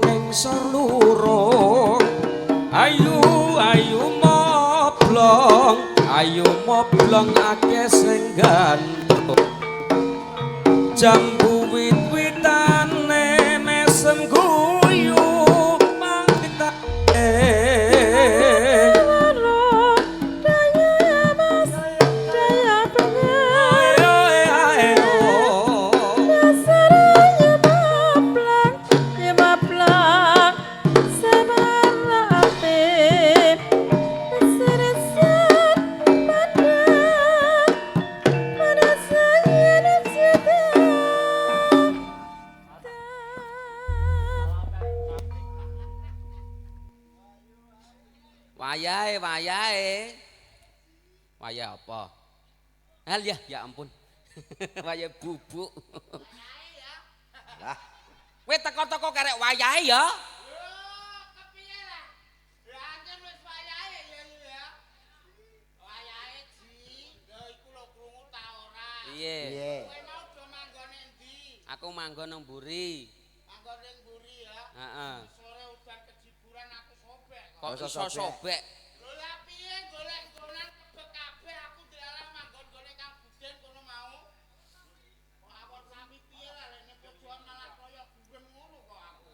ning selurung ayu moblong akeh sing gandrung jambu wit-witane mesem guyu mangkitane Wayah apa? Ya ampun. Wayah bubuk. Lah, kowe teko-teko karek wayahe ya. Kepiye lah? Ya anjen wis wayahe ya. Wayahe Ji, ya iku lho krungu ta ora? Piye? Kowe mau do manggon endi? Aku manggon nang mburi. Manggon ning mburi ya. Heeh. Sore udan kejiburan aku sobek. Kok iso sobek? Lho lah piye golek nggonan kebek kabeh aku dialah manggon gone Kang Buden kono mau. Kok awon sami piye lah lek nek pojokan malah kaya gurem ngono kok aku.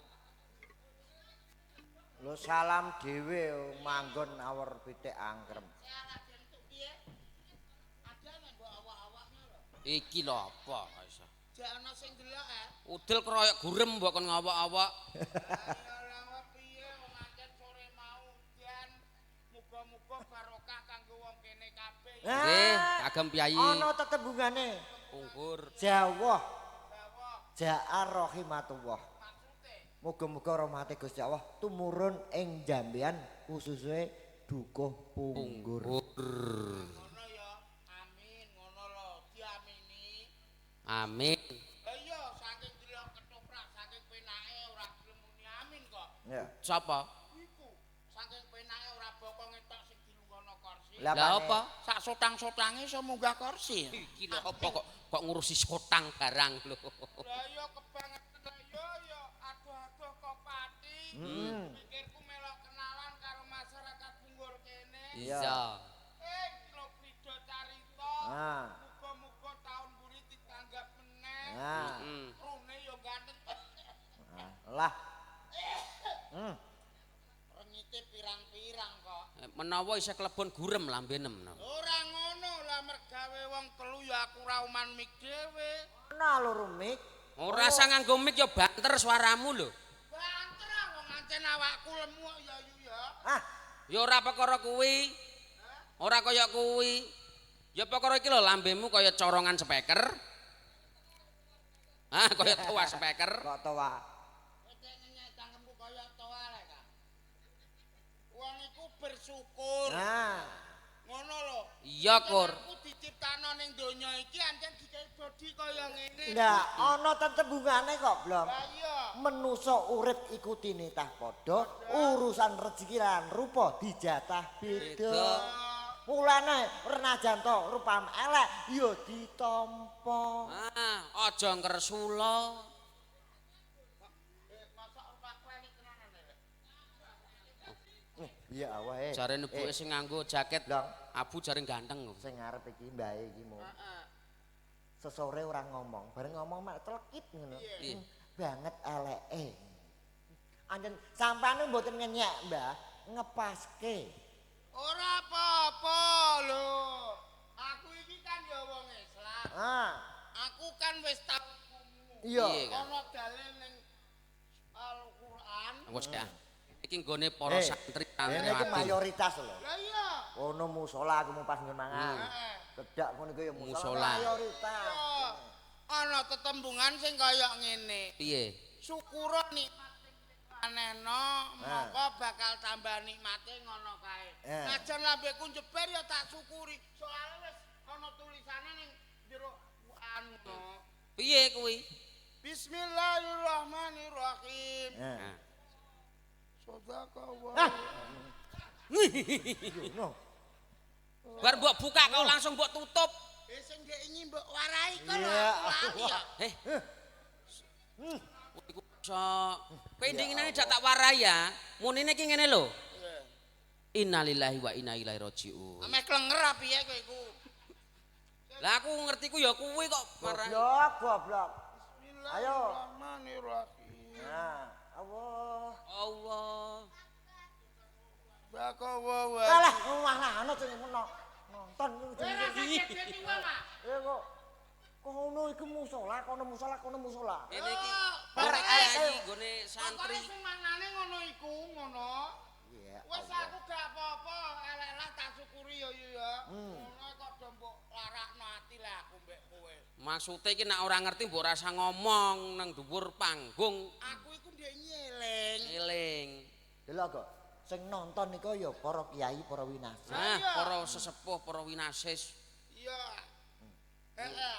Lho salam dhewe manggon awor pitik angkrem. Salah bentuk piye? Ada nek mbok awak-awaknya lho. Iki lho apa iso? Jek ana sing delok Udel kroyok gurem mbok kon ngawak-awak. Ya lha piye wong anjen sore mau udan. Muga-muga barokah kanggo wong kene kabeh. Nggih, kagem piyayi. Ana tetembungane. Ungkur. Jawah. Ja'ar rahimatullah. Muga-muga rahmate Gusti Allah tumurun ing jambean khususnya dukuh punggur. Ngono ya. Amin, ngono lho, diamini. Amin. Lah iya, saking delok ketoprak, saking penake ora gelem muni amin kok. Ya. Sapa? Iku, saking penake ora bokong entok sing dilunggono kursi. Lah apa? Sak sotang-sotange iso munggah kursi. Iki lho apa kok ngurusi sotang barang lho. Lah iya kebangetan lah ya aduh-aduh kok pati. Pikirku melok kenalan karo masyarakat Punggul kene. Iya. Iki lho Prido Carita. Ah. Muga-muga taun buri ditanggap meneh. Nah. Rune yo ganteng. Lah. Renyite pirang-pirang kok. Menawa isih klebon gurem lambene menawa. Ora ngono lah mergawe wong telu ya aku ra uman mik dhewe. Ana lho mik. Ora usah nganggo mic ya banter suaramu lho. Banter wong ancen awakku lemu ya yu ya. Ah, Ya ora perkara kuwi. Ora kaya kuwi. Ya perkara iki lho lambemu kaya corongan speaker. Ah, kaya tua speaker. kok toa. Nek nyenyek cangkemku kaya toa lek Kak. Wong iku bersyukur. Nah. Ngono lho. Iya, Kur. Aku diciptakno ning donya iki ancen digawe bodi kaya ngene. Ndak ana tetembungane kok, Blom. Lah iya. Menusa urip iku tinitah padha, urusan rezeki lan rupa dijatah beda. Mulane renajan to rupam elek ya ditampa. Ah, aja ngresula. Masak rupak klenik tenanan lek. Iya awake. Jarene buke sing nganggo jaket Blong. abu jare ganteng. Sing ngarep iki mbae iki mau. Heeh. Sesore ora ngomong, bareng ngomong mak telekit ngono. Iya. Banget eleke. Anjen sampane mboten ngenyek, Mbah, ngepaske. Ora apa-apa lho. Aku iki kan ya wong Islam. Ah, Aku kan wis tau krungu. iya. Iya, Kak. Ana dalil ning Al-Qur'an. Wes ya. Iki nggone para santri Ini iki santriwati. mayoritas lho. Lah iya. Ono musola aku mau pas nggon mangan. Heeh. Kedak ngono iku ya musola Musola. mayoritas. Iya. Ana tetembungan sing kaya ngene. Piye? Syukura nikmat sing paneno, mongko bakal tambah nikmate ngono kae. Eh. Najan lambeku njeber ya tak syukuri. Soale wis ana tulisane ning jero Quran. Piye kuwi? Bismillahirrahmanirrahim. Nah. Sadaqallah. No. Bar mbok buka kau langsung mbok tutup. Sing ndek iki mbok warai kok lho Iya. aku lali ya. Sok. Kowe dinginane dak tak warai ya. Munine iki ngene lho. Innalillahi wa inna ilaihi rajiun. Ameh klenger apa piye kowe iku? Lah aku ngerti ku ya kuwi kok warai. Goblok. Ayo. Bismillahirrahmanirrahim. Nah, Allah. Allah. Bakawa wa. Kalah malah ana sing nonton iku Ora jenenge. kaget wong ah. Ya kok kono iku musola, kono musola. Ini iki Ayo. arek kiai nggone santri. Sing manane ngono iku ngono. Iya. Wes aku gak apa-apa, elek-elek tak syukuri ya ya. Hmm. Ngono kok do mbok larakno ati lah aku mbek kowe. Maksude iki nek ora ngerti mbok rasa ngomong nang dhuwur panggung Aku iku ndek nyeling. eling. Delok kok sing nonton niku ya para kiai, para winasih. Nah, Iya. para sesepuh, para winasis. Iya. Heeh,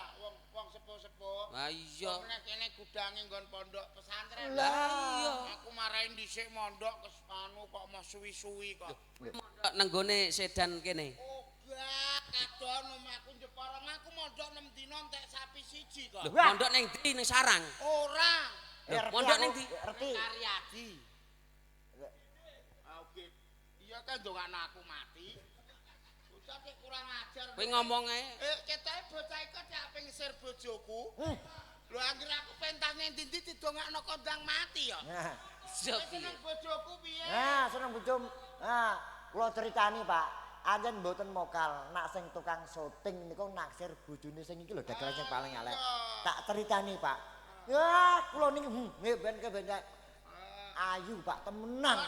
wong sepuh-sepuh. Lah iya. Meneh kene gudange nggon pondok pesantren. Lah iya. Aku marahin dhisik mondok kes anu kok mau suwi-suwi kok. Mondok nang gone sedan kene. Oga, kadon omahku Jepara, aku mondok 6 dina entek sapi siji kok. Lho, mondok ning ndi ning sarang? Ora. Lho, mondok ning ndi? Ngerti. Karyadi. Ah, oke. Iya kan ndongakno aku mati. Bocah ki kurang ajar. Kowe ngomong ae. Ketoke bocah iku cak pengsir bojoku. Lho anggere aku pentas ning ndi didongakno kondang mati ya. Nah, Siap Kowe seneng bojoku piye? nah seneng bojom. Nah, kula critani, Pak. Anjen mboten mokal, nak sing tukang syuting niku naksir bojone sing iki lho dagelan sing paling elek. Tak critani, Pak. Ya, kula niki nggih ben ayu, Pak, temenan.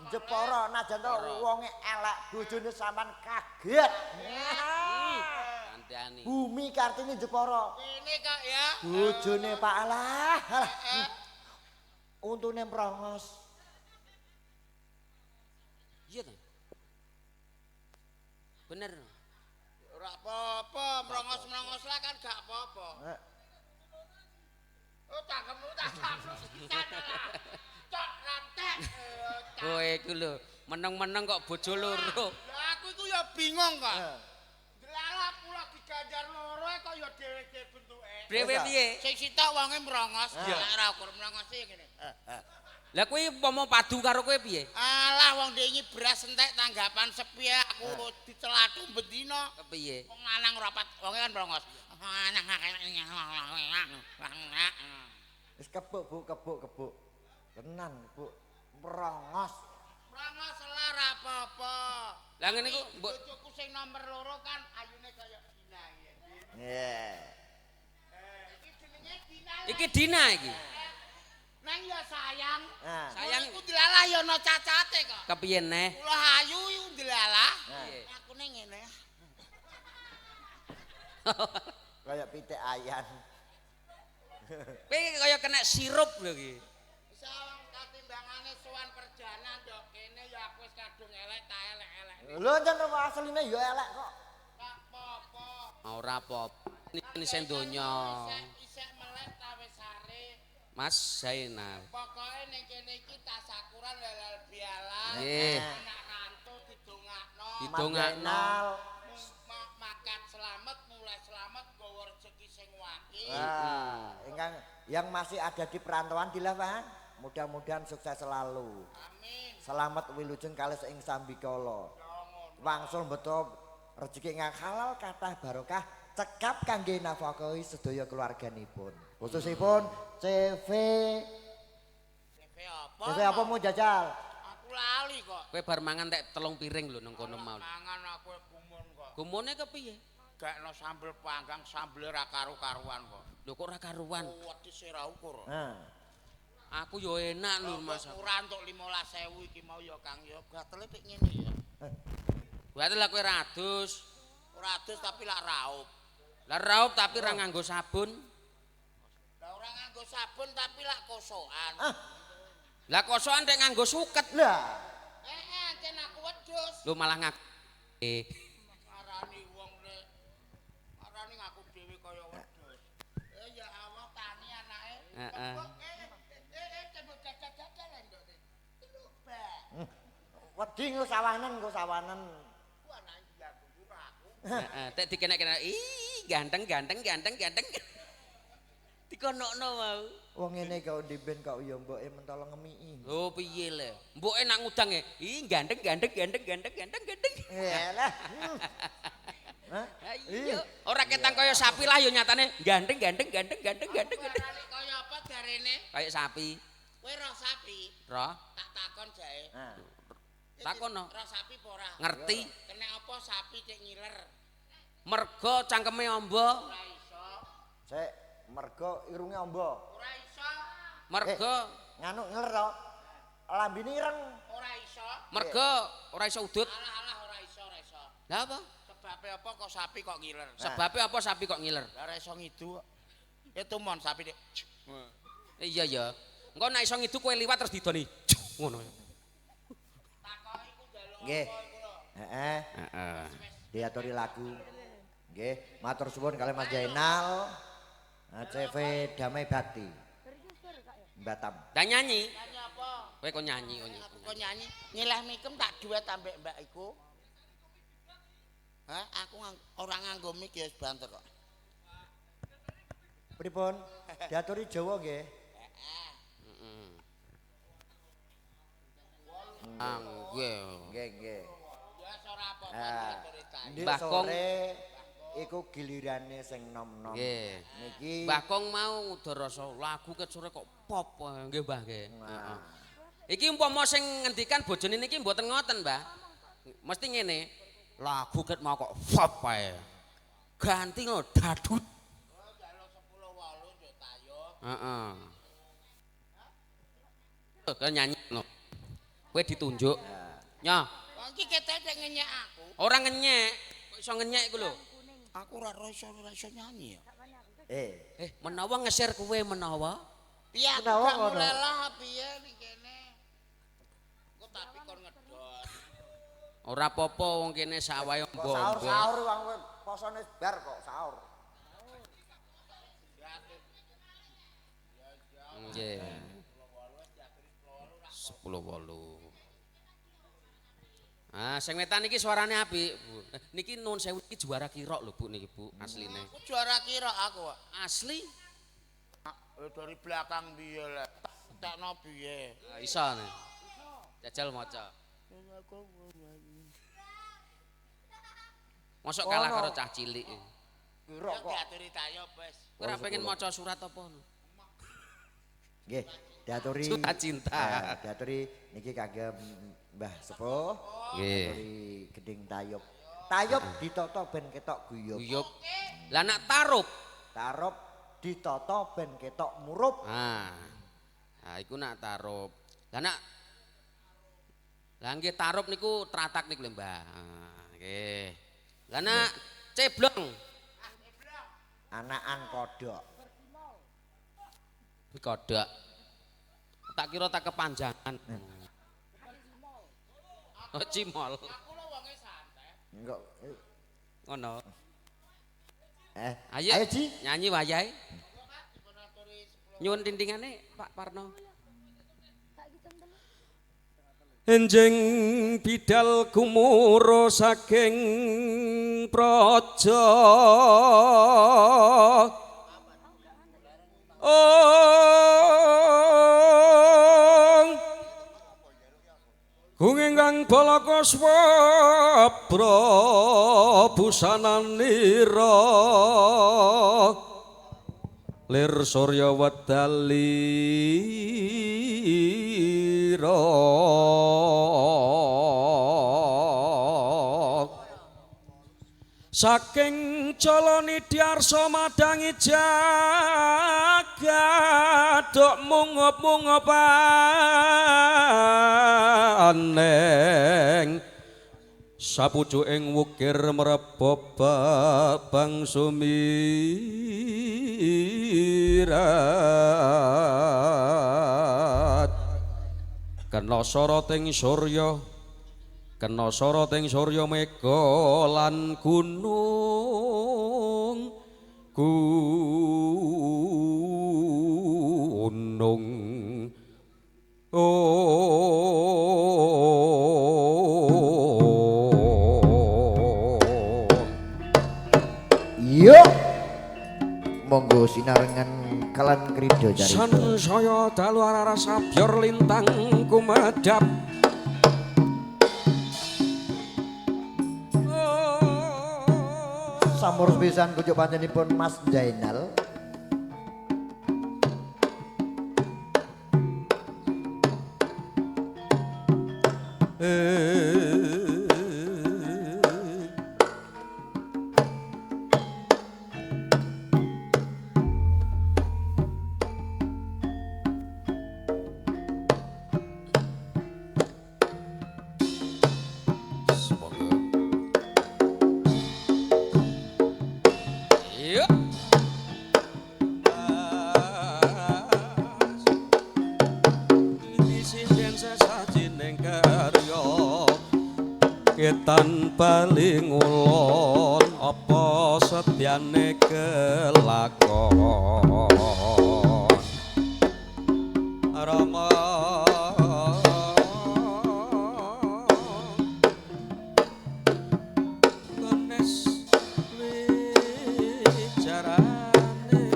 Jepara najan to wonge elek, bojone sampean kaget. Kandhani. Bumi Kartini Jepara. Ini kok ya. Bojone Pak alah. Untune mrongos. Iya ta? Bener. Ora apa-apa, merongos-merongos lah kan gak apa-apa. Oh, cangkemmu tak samlu sisan lah. Cok rantek. Kowe iku lho, meneng-meneng kok bojo loro. Lah aku iku ya bingung kok. Delalah kula diganjar loro kok ya dhewe-dhewe bentuke. Dhewe piye? Sing sitok wonge merongos, ora ukur merongos iki ngene. Lah kuwi umpama padu karo kowe piye? Alah wong dingi beras entek tanggapan sepi aku dicelatu bendina. Kepiye? Wong lanang rapat wonge kan merongos. Wis kebuk, Bu, kebuk. Tenan, Bu. Merongos. Merongos lah ra apa-apa. Lah ngene iku mbok Bojoku sing nomor loro kan ayune kaya Dina ya. Nggih. Iki jenenge Dina. iki Dina iki. Nang ya sayang. Nah, Sayang Iku dilalah ya ana cacate kok. kepiye neh? Kula ayu iku dilalah. Piye? Aku ning ngene. kaya pitik ayan. Kowe kaya kena sirup lho iki. Bisa wong katimbangane sowan perjalanan ndok kene ya aku wis kadung elek ta elek-elek. Lho jan asline ya elek kok. Gak apa-apa. Ora apa-apa. Ini sing donya. Isek melek ta wis sare. Mas Zainal. Pokoke ning kene iki tasakuran halal bihalal. Nggih. Anak rantu didongakno. Didongakno. Makan selamat, mulai selamat, nggawa rezeki sing waki. Wah, ingkang yang masih ada di perantauan dilawan, mudah-mudahan sukses selalu. Amin. Selamat wilujeng kalis ing sambikala. Wangsul beto rezeki ingkang halal kathah barokah cekap kangge nafkahi sedaya keluarganipun. Khususipun CV. CV apa? CV apa mau jajal? Aku lali kok. Kowe bar mangan tek telung piring lho nang kono mau. Mangan aku gumun kok. Gumone kepiye? Gakno sambel panggang, sambel ra karu-karuan kok. Lho kok ora karuan. Wedhus ora ukur. Nah, Aku yo enak lho Mas. Ora entuk 15.000 iki mau ya Kang ya gatele pik ngene ya. Berarti lah kowe radus. Ora adus tapi lak raup. Lah raup tapi ra nganggo sabun. Lah ora nganggo sabun tapi lak kosokan. Lah kosokan nek nganggo suket. lah. Ancen aku wedhus. Lho malah ngaku. Marani wong nek marani ngaku dhewe kaya wedhus. Ya Allah tani anake. Heeh. Tembok jajal-jajal ndok. Lho, Wedi nggo sawanen, nggo sawanen. Ku anak iya aku ora aku. Heeh, tek dikenek-kenek. Ih, ganteng. dikonokno mau. Wong ngene kok ndimben kok ya mboke mentolo ngemiki. Oh piye le? Mboke nak ngudange, ih gandeng. Yalah. Hah? Iya, ora ketang kaya sapi lah yo nyatane gandeng. Kaya apa jarene? Kayak sapi. Kowe roh sapi? Roh, Tak takon jae. Nah, takono. Roh sapi apa ora? Ngerti? Kena apa sapi cek ngiler? Mergo cangkeme amba, Ora iso. sik mergo irunge amba. Ora iso. mergo Nganu ngeler to. Lambine ireng. Ora iso. mergo ora iso udut. Alah ora iso. Lah apa? Sebabe apa kok sapi kok ngiler? Sebabe apa sapi kok ngiler? Ora iso ngidu. Itu mon sapi dik. Iya ya. Engko nek iso ngidu kowe liwat terus didoni. Ngono. Takoki ku njaluk Nggih. apa iku lho. Heeh. Diaturi lagu. Nggih, matur suwun kalian Mas Jainal. CV Damai Bakti. Batam. Dan nyanyi. Nyanyi apa? Kowe kok nyanyi Aku kok nyanyi. Nyileh mikem tak duet ambek mbak iku. Hah? Aku orang nganggo mic ya banter kok. Pripun? Diaturi Jawa nggih. Nggih. Nggih. Ya ora apa-apa Ah, cerita. Ndek Mbah Kong. sore iku gilirane sing nom-nom. Nggih. Niki Mbah Kong mau udarasa lagu ket sore kok pop nggih Mbah nggih. Nah. Iki umpama sing ngendikan bojone niki mboten ngoten, Mbah. Mesti ngene. Lagu ket mau kok pop ae. Ganti ngono dadut. Oh, jaluk 10-8 yo tayub. Heeh. Kan nyanyi no. Kowe ditunjuk. Nyoh, Wong iki ketek ngenyek aku. ora ngenyek. Kok iso ngenyek iku lho. Aku ora iso nyanyi ya. Menawa ngeser kowe menawa. Piye aku Kenapa gak ngono? mulai lah piye ning kene. Aku tapi kon ngedot. Ora apa-apa wong kene sawahe Kok sahur ombo-ombo. wong kowe posone bar kok sahur. Nggih. 10-8. Ah, sing wetan iki suarane apik, Bu. Niki nuwun sewu iki juara kirok lho, Bu niki, Bu, asline. Aku juara kira aku kok. Asli? Dari belakang piye lek. Tekno piye. Ah, iso nih. Jajal maca. Mosok kalah karo cah cilik. Kira Ya kok. diaturi tayub wis. Kowe ora pengen maca surat apa no? Nggih, diaturi Surat cinta. Diaturi niki kagem Mbah Sepuh. Nggih. Diaturi Geding Tayub. Tayub ditata ben ketok guyub. Guyub. Lah nak tarup. Tarup ditata ben ketok murup. Ah. Nah, iku nak tarup. Lah nggih tarup niku tratak niku lho, Mbah. Ah, nggih. Lah nak ceblong. Anakan kodok. Kodok. Tak kira tak kepanjangan. Oh, cimol. Aku lho wonge santai. Enggak. Ngono. Ayo Ji. Nyanyi wayahe. Nyuwun tindingane Pak Parno. Enjing bidal gumuro saking praja Kung ingkang balaka swabra busananira lir surya wedalira saking caloni diarsa madangi jagat dok mungop-mungop aneng sapucuking wukir mrebab babang sumirat kena soroting surya kena soroting surya mega lan gunung Yo. Monggo sinarengan Klan Krido Carita. Sansaya dalu arah sabyor lintang kumedhap. Sampur pisan kucuk panjenipun Mas Jainal. Ketan paling ulon apa setyane kelakon Rama Ganes wicarane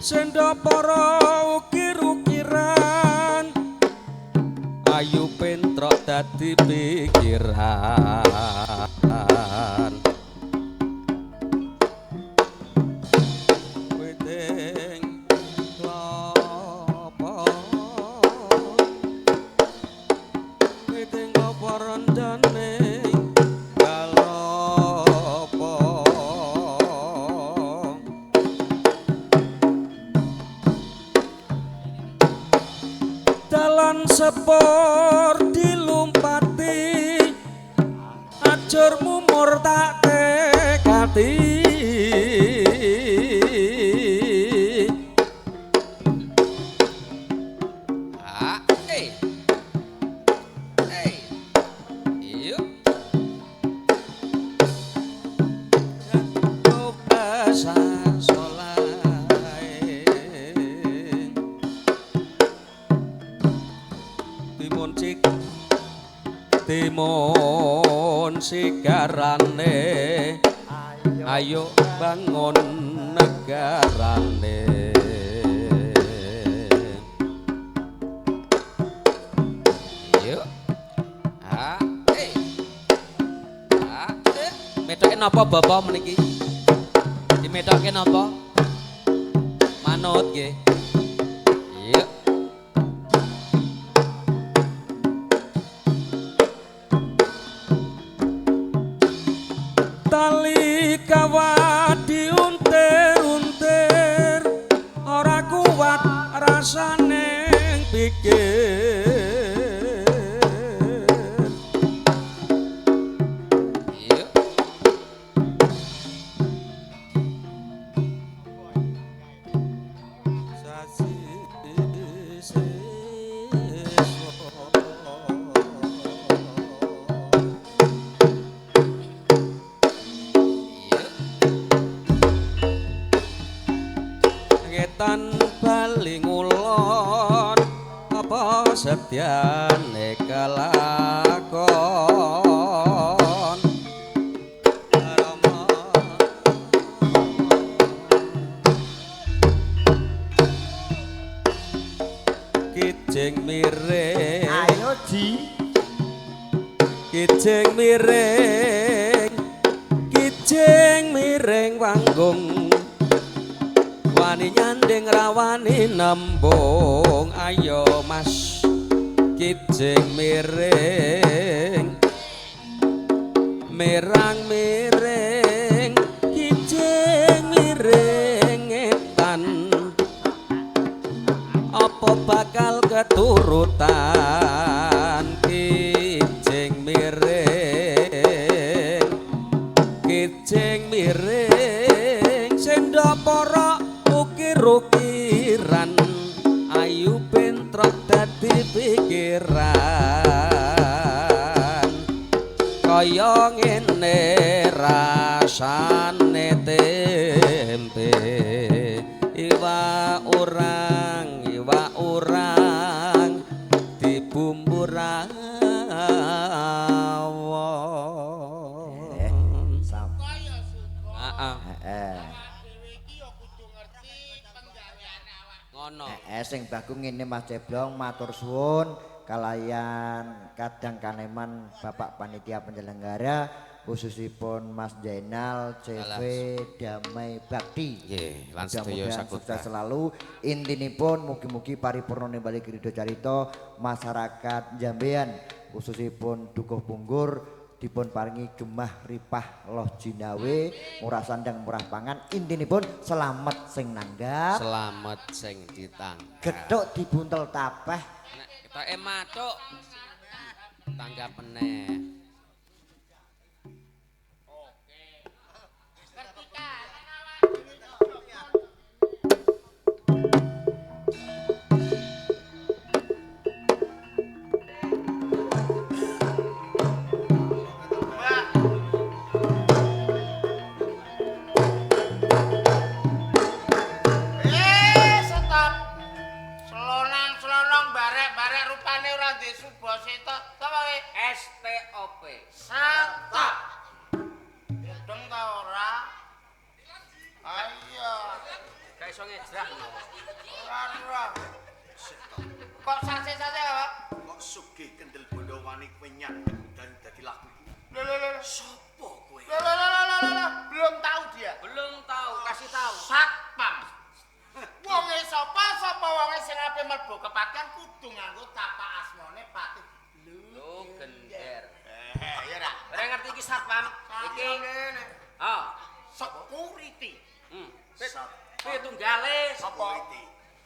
Senda para ukir-ukiran ayu pentrok dadi pikiran Witing klopo Witing klopo rendane sepur dilumpati ajur mumur tak tekati Yuk. Timun sigarane ayo bangun negarane Yuk. Metoke napa Bapak meniki? Dimetoke napa? Manut nggih. Yuk. Tali kawat diuntir-untir ora kuat rasane pikir Yuk. sasi Ketan baling ulon apa setyane kelakon Rama Kijing miring Ayo Ji. Kijing miring wanggung wani nyanding rawani nembung ayo Mas kijing miring mirang-miring kijing miring etan apa bakal keturutan kijing miring senda para ukir-ukiran ayu pentrok dadi pikiran kaya ngene rasane tempe iwa urang dibumbu rame Heeh. Heeh. Dhewe iki ya kudu ngerti penggaweane awak. Ngono. Sing bagus ngene Mas Ceblong matur suwun kalayan kadang kaneman Bapak Panitia Penyelenggara khususipun Mas Jainal CV Damai Bakti. Nggih, lan sedaya Mudah-mudahan sakutra. sukses selalu. Intinipun mugi-mugi paripurna nimbali Krida Carita masyarakat Jambean khususipun Dukuh Punggur dipun paringi gemah ripah loh jinawe murah sandang murah pangan. Intinipun selamat sing nanggap Selamat sing ditangkap. gethuk dibuntel tapeh. Nek ketoke matuk tanggap meneh. Stop. Selonang-selonong barek-barek rupane ora ndek subaseta. Sapa kowe? STOP. Stop. Gedeng ta ora? Ayo. Gak iso ngejrah menawa. Ora. Kok sase-sase apa? Kok sugih kendel bondo wani kowe nyang dan dadi laku. Lho. Sopo kowe? Lho. Belum tahu dia. Belum tahu, kasih tahu. Satpam. Wonge sapa wonge sing ape mlebu kepatian kudu nganggo tapak asmane Patih. Lho gender. Ya ra. Ora ngerti iki satpam. Iki. Oh. Security. Piye tunggale? Sapa?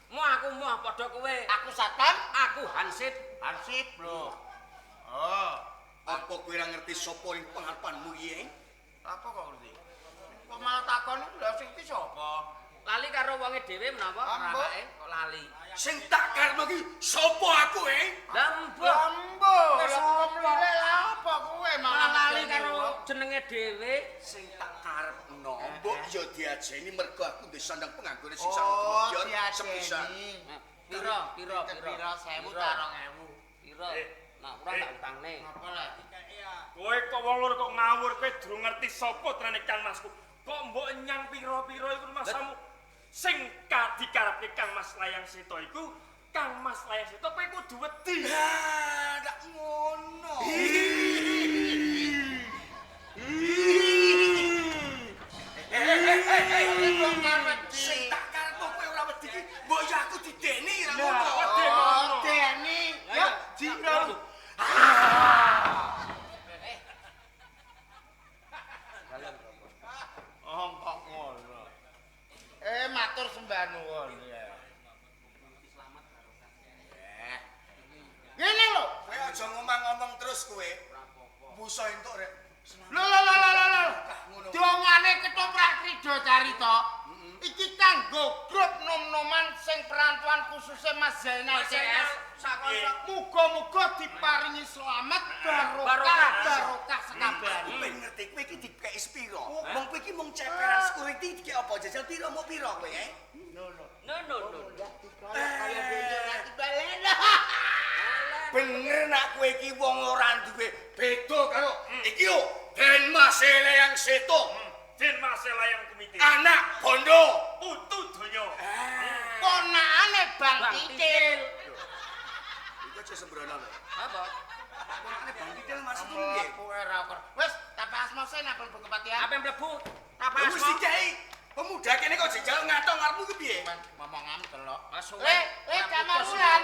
Mu aku muh padha kowe. Aku satpam, Aku Hansip. arsip lho. Oh, Apa kowe ora ngerti sapa ing pengarepanmu iki? apa kok ngerti? Kok malah takon lha sing iki sapa? Lali karo wonge dhewe menapa? Ambo. Rawake kok lali. Sing tak karepno iki sapa aku, Lambo. Lambo, lha apa kowe malah Lali karo jenenge dhewe. Sing tak karepno mbok ya diajeni mergo aku ndek sandang penganggone sing Oh, sanget diajeni. Piro? Piro 1000 ta 2000. Piro? Nak ora tak utangne. Apa lah? Kowe kok wong loro kok ngawur kowe durung ngerti sapa trene Kang Masku. Kok mbok nyang pira-pira iku masamu. Sing dikarepke Kang Mas Layang Seta iku Kang Mas Layang Seta kowe kudu wedi. ndak ngono. Sing tak karepno kowe ora wedi iki mbok ya aku dideni ra ngono. Oh, Deni. Ya, dino. Oh, kok ngono. Matur sembah nuwun ya. Ngene lho. Kowe aja ngomong-ngomong terus kowe. Busa entuk rek. Lho. Dongane ketoprak Krida Carita. Iki kanggo grup nom-noman sing perantuan khususnya Mas Zainal CS. Muga-muga diparingi selamat barokah sekabehane. Ben ngerti kowe iki dikeki piro? Wong kowe iki mung ceperan security dikeki apa jajal piro mau piro kowe, No. Kaya dene nanti balena. Bener nak kowe iki wong ora duwe beda karo iki yo Den Mas Layang Seta. Den Mas Layang Komite. Anak bondo. Putu donya. Ponakane Bang Titil. Iku aja sembrono lho. Apa? Ponakane Bang Titil maksudmu piye? Kowe ora kok. Wis, tapas mosen apa mlebu kepatihan? Apa yang mlebu? Tapas Wis dikeki. Pemuda kene kok jejal ngato ngarepmu ki piye? ngomong am delok. Masuk. Kamarulan.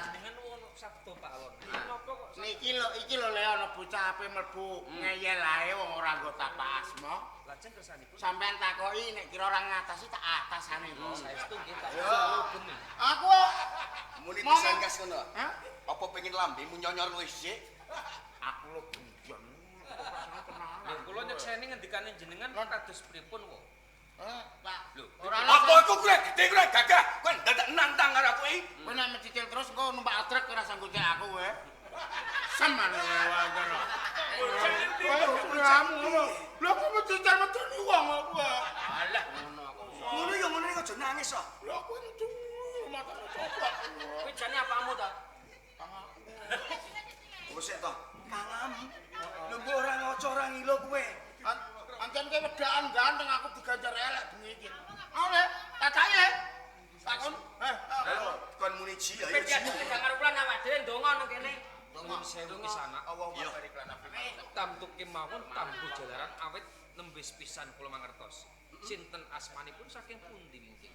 Jenengan ono sabdo Pak Alon. Napa kok Iki lho le ana bocah ape mlebu ngeyel ae wong ora nggo tapak asma. lajeng kersanipun? Sampeyan takoki nek kira ora ngatasi tak atasane lho. Saestu nggih tak Yo. bener. Aku Muni Ngomong. pisan kas ngono. Hah? Apa pengen lambemu nyonyor luwih sik? aku lho guyon. Lho kula nyekseni ngendikane jenengan kados pripun kok? Pak, Lho, ora Apa iku kowe gede kowe gagah? Kowe dadak nantang karo kowe. kowe nek mencicil terus engko numpak truk ora sanggup cek aku kowe. Seman wae lho. Kamu lho. Lho kok mencicil medeni wong kok kowe. Alah ngono aku. Ngono ya ngono aja nangis kok. Lho kowe nutu matane coplak. Kuwi jane apamu ta? Wis to. Kangamu. Lho mbok ora ngoco ora ngilo kowe. ke wedaan ganteng aku diganjar elek bengi iki. Oleh, kakake le. Takon. Kon muni ji ayo Wis ji. jangan rulan awak dhewe ndonga nang kene. Nuwun sewu kisana. Iya. Tamtu kemawon tambu jalaran awit nembis pisan kula mangertos. Sinten asmanipun saking pundi mungkin?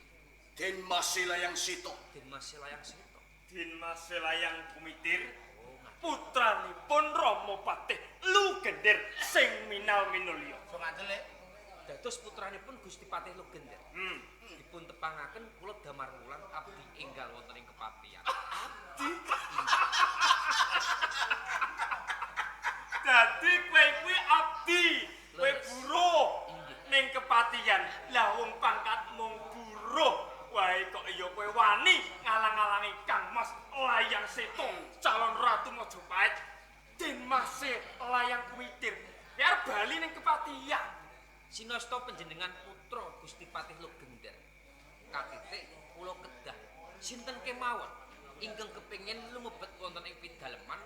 Den Mas Layang Sito. Dimas Selayang Sito. Dimas Selayang Kumitir putranipun Rama Patih Lugender sing minal minulya. So ngandel le. Dados putranipun Gusti Patih Lugender. Dipun tepangaken kula Damar Wulan abdi enggal wonten ing kepatihan. Dadi kowe kuwi abdi, kowe buruh ning kepatihan. Lah wong pangkatmu buruh, wae kok ya kowe wani ngalang-alangi Kang Mas Layang Sito, calon ratu Majapahit. Dimas Layang Kumitir. Biar bali ning kepatihan. Sinasta panjenengan putra Gusti Patih Lugender. Katitik kula kedah sinten kemawon ingkang kepengin lumebet wonten ing pidaleman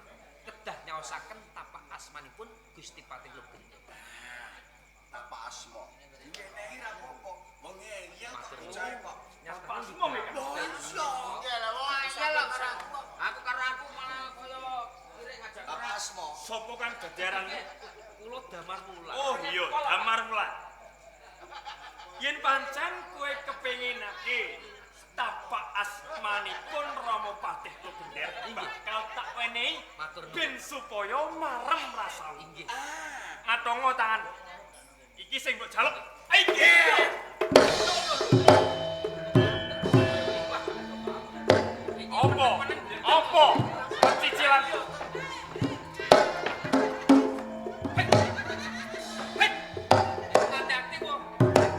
kedah nyaosaken tapak asmanipun Gusti Patih Lugender. Apa asma? Ngenehi ra apa-apa. Wong ngeyel kok Matur percaya kok. Nyapa asma mek. Iya lah wong angel lah karo Aku karo aku malah kaya kirek ngajak Apa asma? Sopo kang dadaran? Kula Damar Wulan. Oh iya, Damar Wulan. Yen pancen kowe kepenginake tapak asmanipun Rama Patih Lugender bakal tak wenehi Matur nuwun. ben supaya marem rasamu. Inggih. Ngatongo tangan. Iki sing mbok jaluk. Iki. Apa? Apa? Cicilan. Hati-hati wong.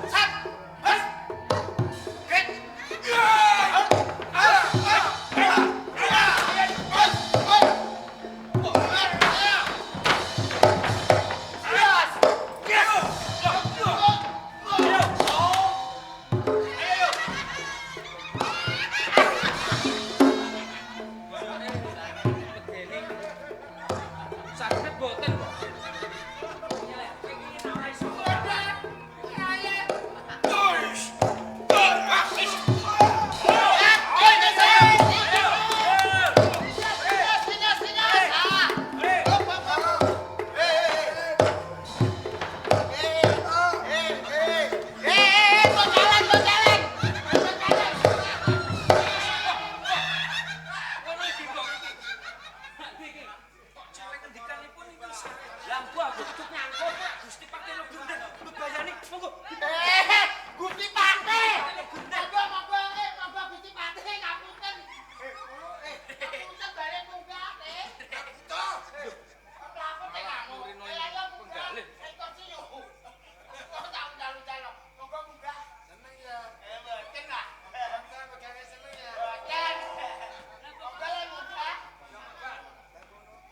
Sat. Hes. Ket. Saged boten. Lampu aku cukup nyangkut Gusti Patih Lugender bebayani monggo. Gusti Patih. Monggo Gusti Patih ngapunten. Ngapunten balik munggah, Teh. Aku teh kamu. Ayo penggalih. Kok sih yo. Kok tak undang-undang. Monggo munggah. Seneng ya. Mboten lah. Mboten pegane seneng ya. Mboten. Monggo le munggah.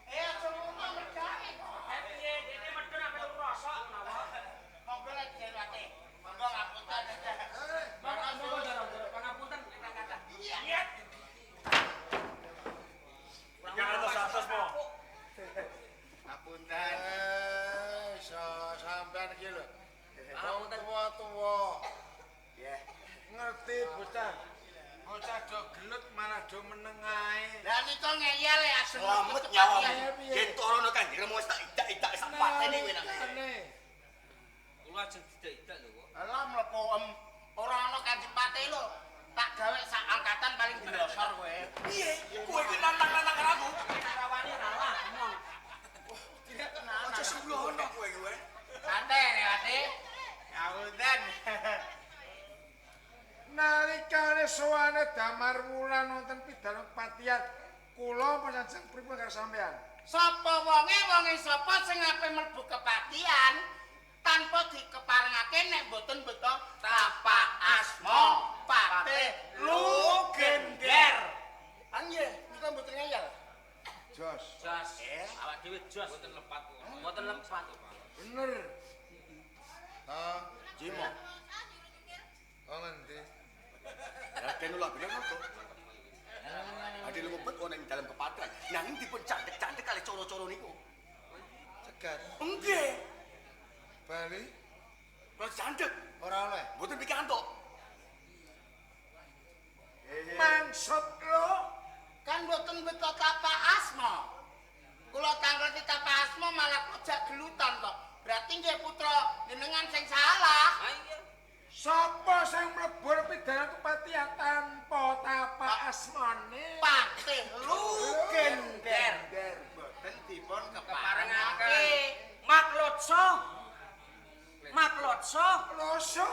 Ayo semua munggah. Piye dene medun ampe rasa menawa. Monggo le jenate. Monggo ngapunten. Monggo ndara-ndara pangapunten kata-kata. Iya. Yang atas mo. Ngapunten. Iso sampean iki lho. Ngapunten. Tua-tua. Ngerti bocah. Bocah do gelut malah do meneng ae. Lah nika ngeyel ya asem. Selamat nyawamu. Yen torono kan diremo wis tak idak-idak sak patene kowe nang. Kula ajeng tidak-tidak lho kok. Lah mlebu ora ana Kanjeng Patih lho. Tak gawe sak angkatan paling dilosor kowe. Piye? Kowe iki nantang-nantang aku. Rawani ralah ngomong. Tidak tenan. Aja sembrono kowe kowe. Santai nek Patih. Ngapunten. Nalikane sowane Damar Wulan wonten pidalem kepatihan kula panjenengan pripun karo sampean? Sapa wonge sapa sing ape mlebu kepatihan tanpa dikeparengake nek mboten beto tapak asma Patih Lugender. Anjir, nika mboten ngeyel. Jos. Jos. Awak dhewe jos. Mboten lepat. Mboten lepat. Bener. Jimo. Oh ngendi? Ya kene lho bener kok. Ade lumebet ana ing dalam kepatihan. Nanging dipun cantik-cantik kali coro-coro niku. Cegat. Nggih. Bali. Kula jandek. Ora oleh. Mboten pikantuk. Maksud lo Kan mboten beto tapa asma. Kula tangreti tapa asma malah kojak gelutan kok. Berarti nggih putra jenengan sing salah. sapa sing mlebu pidana kepatihan tanpa tapak asmane? Patih Lugender. Mboten dipun keparengake. Maklotso. Loso.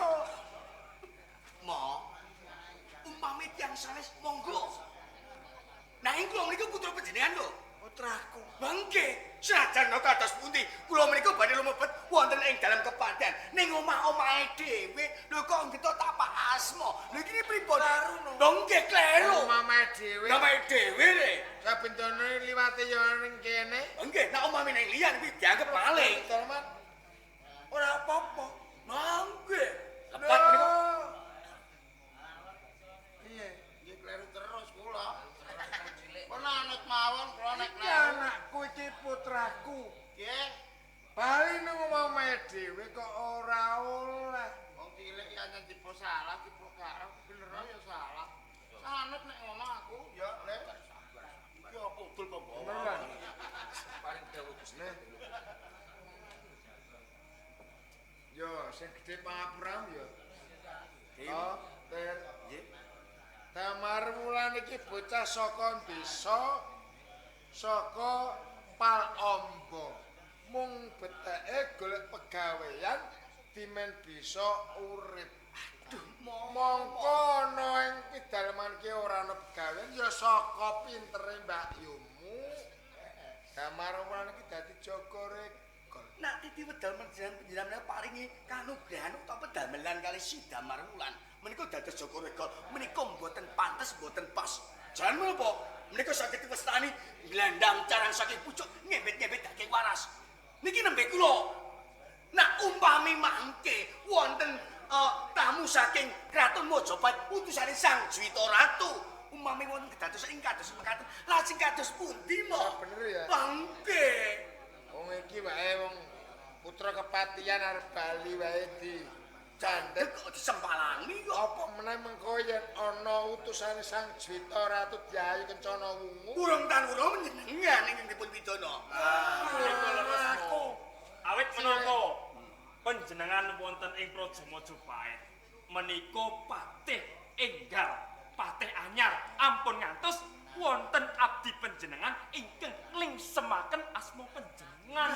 Mo, umpami tiyang sanes monggo. Nanging kula menika putra panjenengan lho. Putraku. Bangke, senajan no kados pundi, kula menika badhe lumebet wonten ing dalam kepanten ning omah-omahe dhewe. Lho kok ngeto tapak asma. Lho iki pripun? Lho nggih kleru. Mamae dhewe. Namae dhewe le. Saben dene liwate yo ning kene. Nggih, nek omah ning liyan kuwi dianggep maling. Dalman. Ora apa-apa. Nggih. Lepat Loh. menika. Piye? Nggih kleru terus kula. Pun anut mawon kula nek Iki kleru. anakku iki putraku. Nggih. Bali nang omahe dhewe kok ora oleh. Wong cilik ya nyen tipe salah, tipe karo bener ya salah. Sanut nek ngono aku ya le. Ya pudul pembawa. Beneran. Paling dawuh Gusti. Nah. Yo, sing gedhe pangapuram yo. Oh, ter. Damar Wulan iki bocah saka desa saka Palombo. Mung beteke golek pegawean dimen bisa urip. Aduh, mongko ana ing pidaleman ki ora ana pegawean ya saka pintere Mbak Yumu. Damar Wulan iki dadi jaga rekol. Nak titi wedal panjenengan paringi kanugrahan utawa pedamelan kali si Damar Wulan. Menika dados Joko Rekol, menika mboten pantes, mboten pas. Jan menapa? Menika saged diwastani glandang carang saking pucuk ngembet-ngembet daging waras. Niki nembe kula. Nak umpami mangke wonten tamu saking Kraton Mojopahit utusane Sang Juwita Ratu. Umpami wonten kedados ing kados mekaten, lajeng kados pundi mo? Bener ya? Bangke. Wong iki wae wong putra kepatihan arep bali wae di candhek Kok disempalangi kok. apa meneh mengko yen ana utusane Sang Juwita Ratu Diayu Kencana Wungu. Urung tan urung menyenengan ing dipun pidana. Aku Awit menapa panjenengan wonten ing Praja Majapahit menika patih enggal, patih anyar, ampun ngantos wonten abdi panjenengan ingkang nglingsemaken asma panjenengan.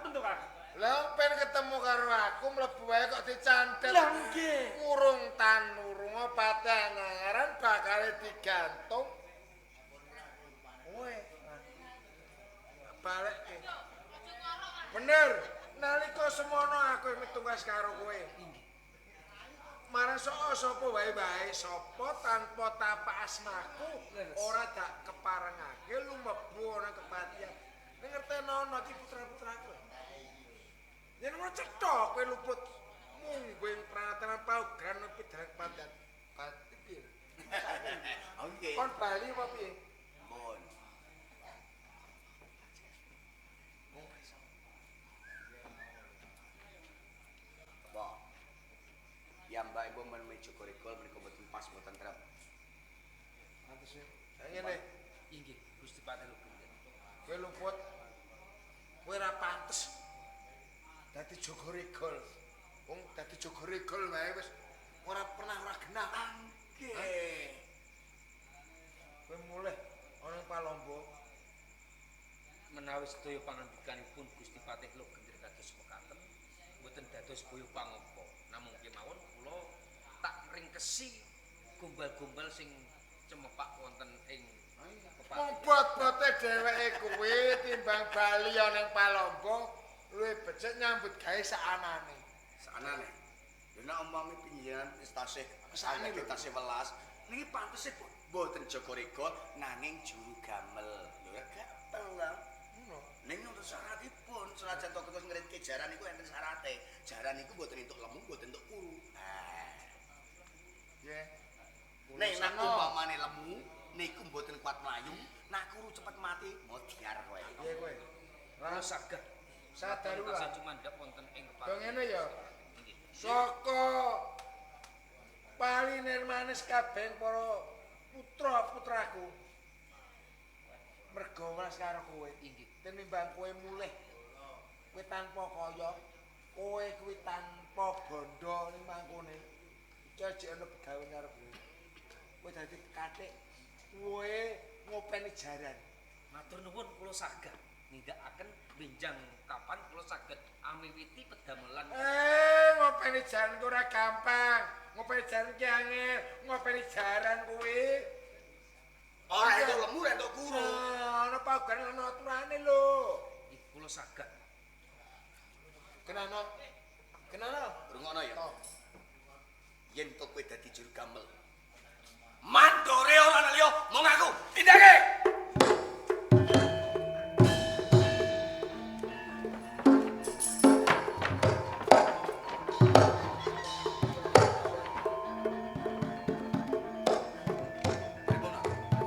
Tentu Kang. Lah pen ketemu karo aku mlebu wae kok dicandhet. Lah nggih. Urung tan urung patih anyaran bakal digantung. Kowe balik. Bener, nalika semono aku mitunggas karo kowe. Marang sapa wae sapa tanpa tapak asmaku ora dak keparengake lumebu ana kepatihan. Ning ngertenono iki putra-putraku. Yen ora cetha kowe luput munggo ing pranatanan paugeran pidana kepatihan. Pati piye? Oh nggih. Kon bali apa piye? Mohon. Pak. Ya mbak ibu menemui Joko Rekol menika mboten pas mboten trep. Pantes ya. Ngene, Inggih, Gusti Patih Lugender. kowe luput. Kowe ora pantes dadi Joko Rekol. Wong dadi Joko Rekol wae wis ora pernah ora genah. Nggih. Kowe mulih ana ing Palombo. Menawi sedaya pangandikanipun Gusti Patih Lugender kados mekaten, mboten dados boyo pangompo. Namung kemawon kula tak ringkesi gombal-gombal sing cemepak wonten ing kepatihan. Bot-bote dheweke kuwi timbang bali ana ing Palombo luwih becik nyambut gawe saanane. Sanane. Dene umpami pinjenengan tasih Sakniki lho. tasih welas, niki pantese mboten Joko Rekol nanging juru gamel. Lho gampang lah. Ngono. Ning nurut syaratipun, senajan to ketus ngritke jaran niku enten syarate. Jaran niku mboten entuk lemu, mboten entuk kuru. Nah, Nggih. nek nak umpamane lemu niku mboten kuat mlayu, nak kuru cepet mati, modiar kowe. Piye kowe? Kula saged Sadarullah. Tasih cumandhap wonten ing Yo kepaten. ngene ya. Saka paliner manis kabeh para putra-putraku. Mergo welas karo kowe. Inggih. Tinimbang kowe mulih. Kowe tanpa kaya, kowe kuwi tanpa bondo ning mangkone. Cecek ana begawe karo kowe. Kowe dadi kathik, kowe ngopeni jaran. Matur nuwun kula saged nindakaken benjang kapan kula saged amiwiti pedamelan. Ngopeni jaran ku ora gampang. Ngopeni jaran ki angel, ngopeni jaran kuwi. Ora entuk lemur entuk guru. Ana pagan ana aturane lho. Nggih kula saged. Kenana? Kenana? Rungokno ya. Yen to kowe dadi juru gamel. Mandore ora liya mung aku. Tindake.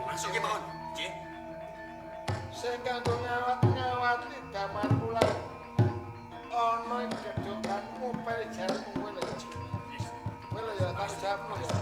Masuk ki mohon. Nggih. Sing kanggo ngawat-ngawati daman bulan ana ing gedhogan ngopeni jaran kowe lho. Kowe lho ya tanggung jawabmu ya.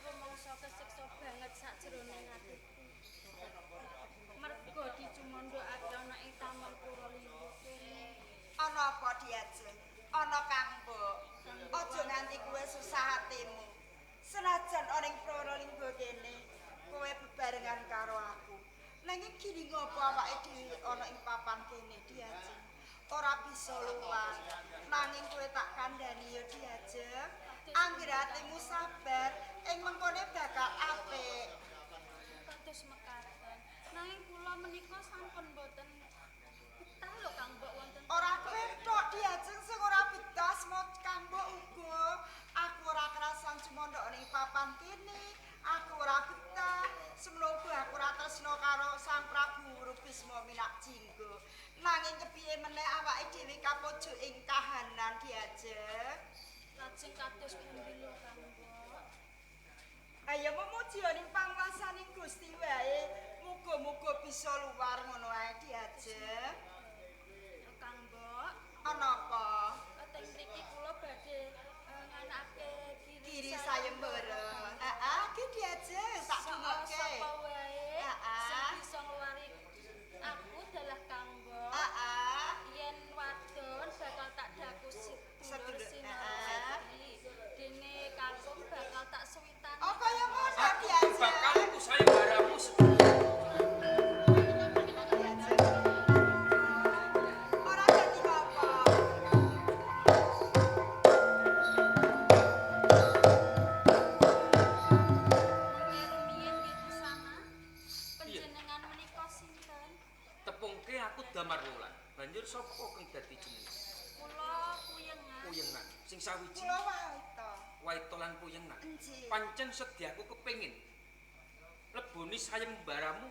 Rumangsa kesiksa banget sakjroning atiku. Merga dicumandhakake ana ing taman Puralingga kene. Ana apa diajeng? Ana Kang Mbok. Aja nganti kowe susah atimu. Senajan ana ing Puralingga kene, kowe bebarengan karo aku. Nanging gini ngopo awake dhewe ana ing papan kene diajeng? Ora bisa luwar. Nanging kowe tak kandhani ya diajeng. Anggere atimu sabar, ing mengkone bakal apik. Kados mekaten. Nanging kula menika sampun boten betah lho Kang Mbok wonten. Ora kowe tok diajeng sing ora betah semut Kang Mbok uga. Aku ora kerasan cumondhok ning papan kene. Aku ora betah. Semono aku ora tresna karo Sang Prabu Rubisma Minak Jinggo. Nanging kepiye meneh awake dhewe kapojuk ing kahanan diajeng. Lajeng kados pundi lho Kang Mbok? Ayo memuji ning panguwasaning Gusti wae. Muga-muga bisa luwar ngono ae diajeng. Kang Mbok, Ana apa? teng mriki kula badhe nganakake Kiri sayembara. Ki diajeng tak dungokke. Sapa wae Heeh. sing bisa ngeluari aku dalah Kang Mbok. Yen wadon bakal tak daku sedulur sinarti. Dene kakung bakal tak suwitan. Oh kaya ngono Aku diajeng. bakal sayembara Ngomongke aku Damar Wulan. Banjur sapa kang dadi jenenge? Kula Puyengan. Puyengan. Sing sawiji. Kula Waito. Waito lan Puyengan. Nggih. Pancen sediaku kepengin leboni sayembaramu.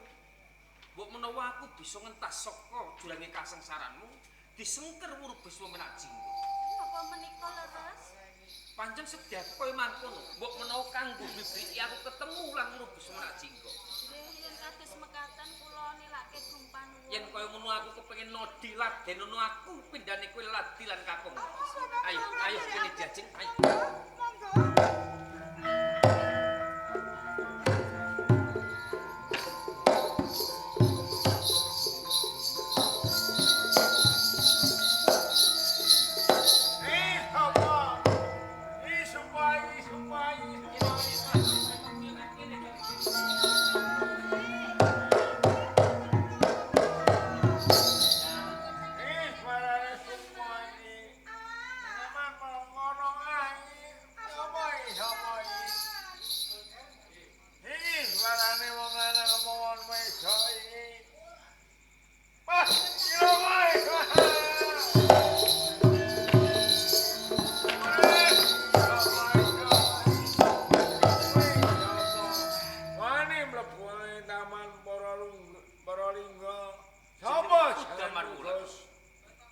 Mbok menawa aku bisa ngentas saka jurange kasengsaranmu, disengker wurbes menak jinggo. Apa menika leres? Pancen sediaku koyo mangkono. Mbok menawa kanggo bibriki aku ketemu lan wurbes menak jinggo. Nggih, yen kados mekaten kula nilake gumpan. Yen koyo ngono aku kepengin nodi laden ngono aku pindhane kowe ladi lan kakung. Ayo, ayo kene jajeng, ayo. Monggo.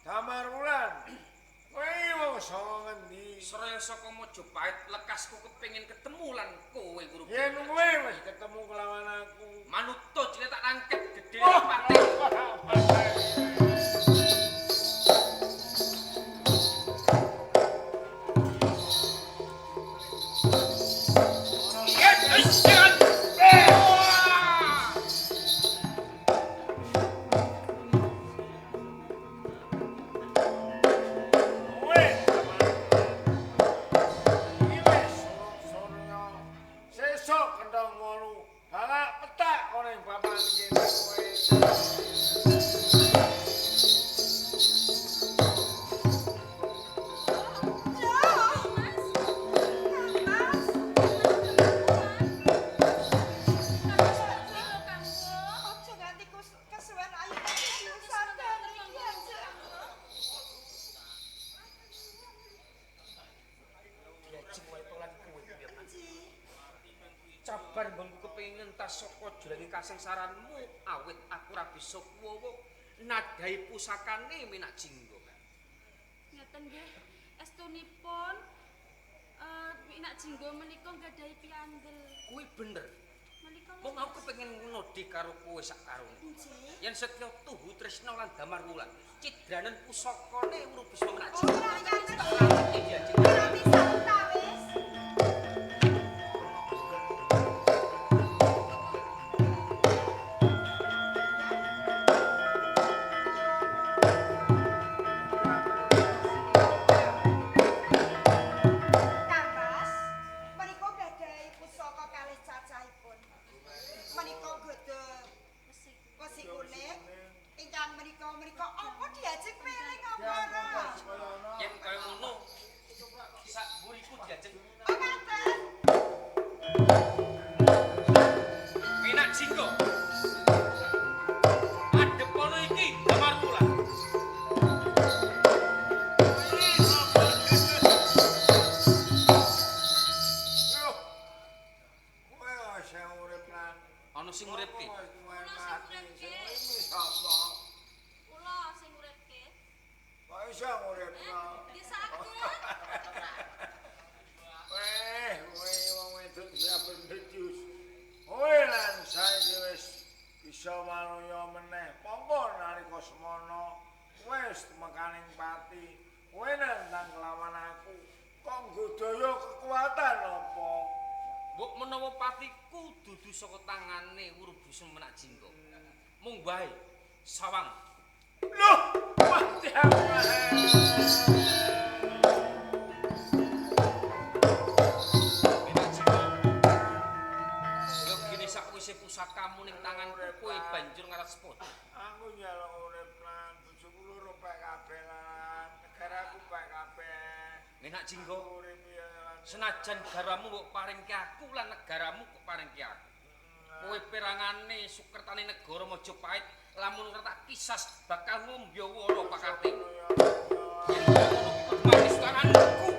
Damar Wulan. Kowe wong saka ngendi? Seraya saka Mojopahit, lekasku kepengin ketemu lan kowe guru. Yen kowe wis ketemu kelawan aku, manuto jile tak angket gedhe pati. Cabar mbengku kepengin entas saka jroning kasengsaranmu awit aku ra bisa kuwowo nadai pusakane menak jinggo. Ngeten nggih, estunipun Minak Jinggo menika nggadahi piandel. Kuwi bener. Menika Wong aku kepengin nodi karo kowe sak karone. Yen setya tuhu tresna lan Damar Wulan, cidranen pusakane urip bisa menak jinggo. Ora nyanyi. Tak ngerti dia jinggo. Ora bisa utawis. Yen kaya ngono sak buriku diajeng. Minak jinggo. Adep kono iki Damar Wulan. Ana sing uripke. kula sing uripke. Kok iso uripno? Nggih saged. Kowe wong wedok saben becus. Kowe lan saiki wis bisa manuya meneh. Monggo nalika semana wis mekaning pati. Kowe nentang kelawan aku. Kok nggodaya kekuatan apa? Mbok menawa patiku dudu saka tangane Wurbusem menak jinggo. Mung wae sawang. Loh, mati aku. Yo gini sakwise pusakamu ning tanganku kowe banjur ngaras sepot. Aku nyaluk urip lan bojoku loro pek kabeh lan negaraku pek kabeh. Menak jinggo. Urip ya lan Senajan garamu mbok paringke aku lan negaramu kok paringke aku. Kowe perangane Sukertane negara Majapahit lamun tak kisas bakal ngombyo wara pakarte. Manis tanganku.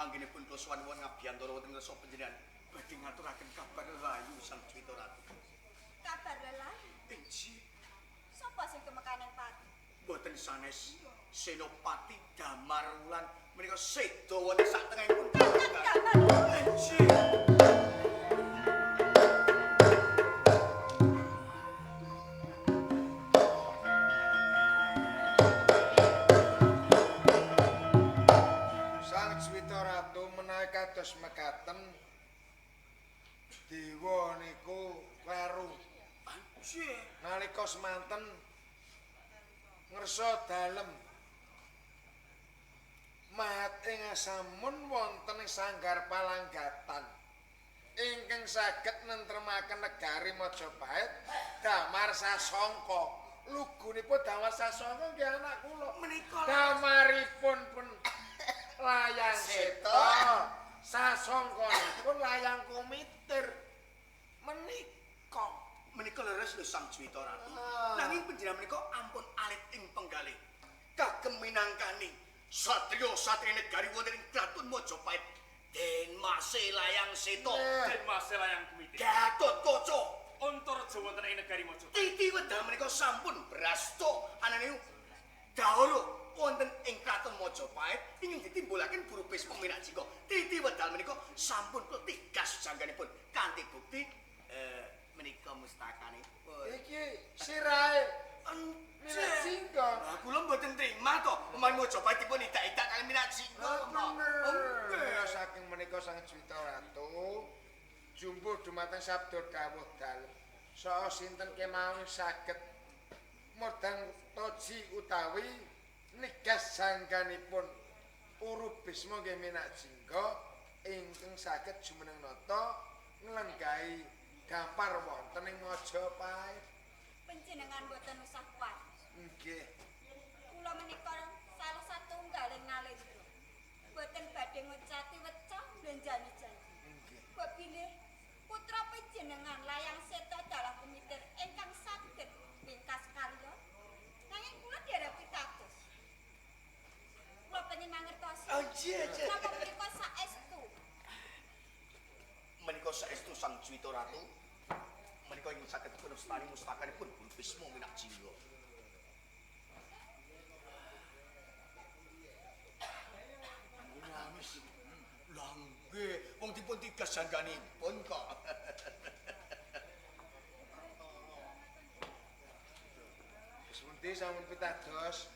Anggenipun kula sowan wonten ngabiyantara wonten ngarsa panjenengan badhe ngaturaken kabar rahayu Sang Cwita Ratu. Kabar lelahi. Inji Sapa sing kemekaning pati? boten sanes Senopati Damar Wulan menika seda wonten sak tengahipun. Inji kados mekaten dewa niku kleru nalika semanten ngersa dalem mahat ing asamun wonten ing sanggar palanggatan ingkang saged nentremaken negari Majapahit Damar Sasongko lugunipun Damar Sasongko nggih anak kula menika damaripun pun layang seta sasongkonipun layang kumitir menika leres lho Sang Cwita Ratu. Nanging panjenengan menika ampun alit ing penggalih kagem minangkani satriya-satri negari wonten ing Kratun Majapahit Den Mase Layang Seta Den Mase Layang Kumitir Gatotkaca Antareja wonten ing negari Majapahit titi wedal menika sampun brasta anane dahara wonten ing Kraton Majapahit ingin ditimbulaken Guru Bisma Minakjika. Titi wedal menika sampun tigas jangganipun kanthi bukti menika mustakanipun. Iki sirahe Minakjika. Lah kula mboten trima to umpami Majapahit dipun idak-idak kali Minakjika. Bener. Saking menika Sang Cwita Ratu jumbuh dumateng sabda dawuh dalem. Saha sinten kemawon saged modang toji utawi nigas jangganipun Uru Bisma nggih Minakjika ingkang saged jumeneng nata nglenggahi dampar wonten ing Majapahit. Panjenengan boten usah kuat. Nggih. Kula menika salah satunggaling nalendra. Boten badhe ngucati weca blenjani janji. Nggih. Kok bilih putra panjenengan Layang Seta dalah kumitir ingkang saged wingkas karya. Nanging kula derek pitados. Kula pengen mangertosi. Oh, iya. Napa menika saestu? Menika saestu Sang Juwita Ratu. Menika ingin saged punestani mustakanipun Guru Bisma Minakjingga. Nangis. Lah nggih, wong dipun tigas jangganipun kok. Wis pundi sampun pitados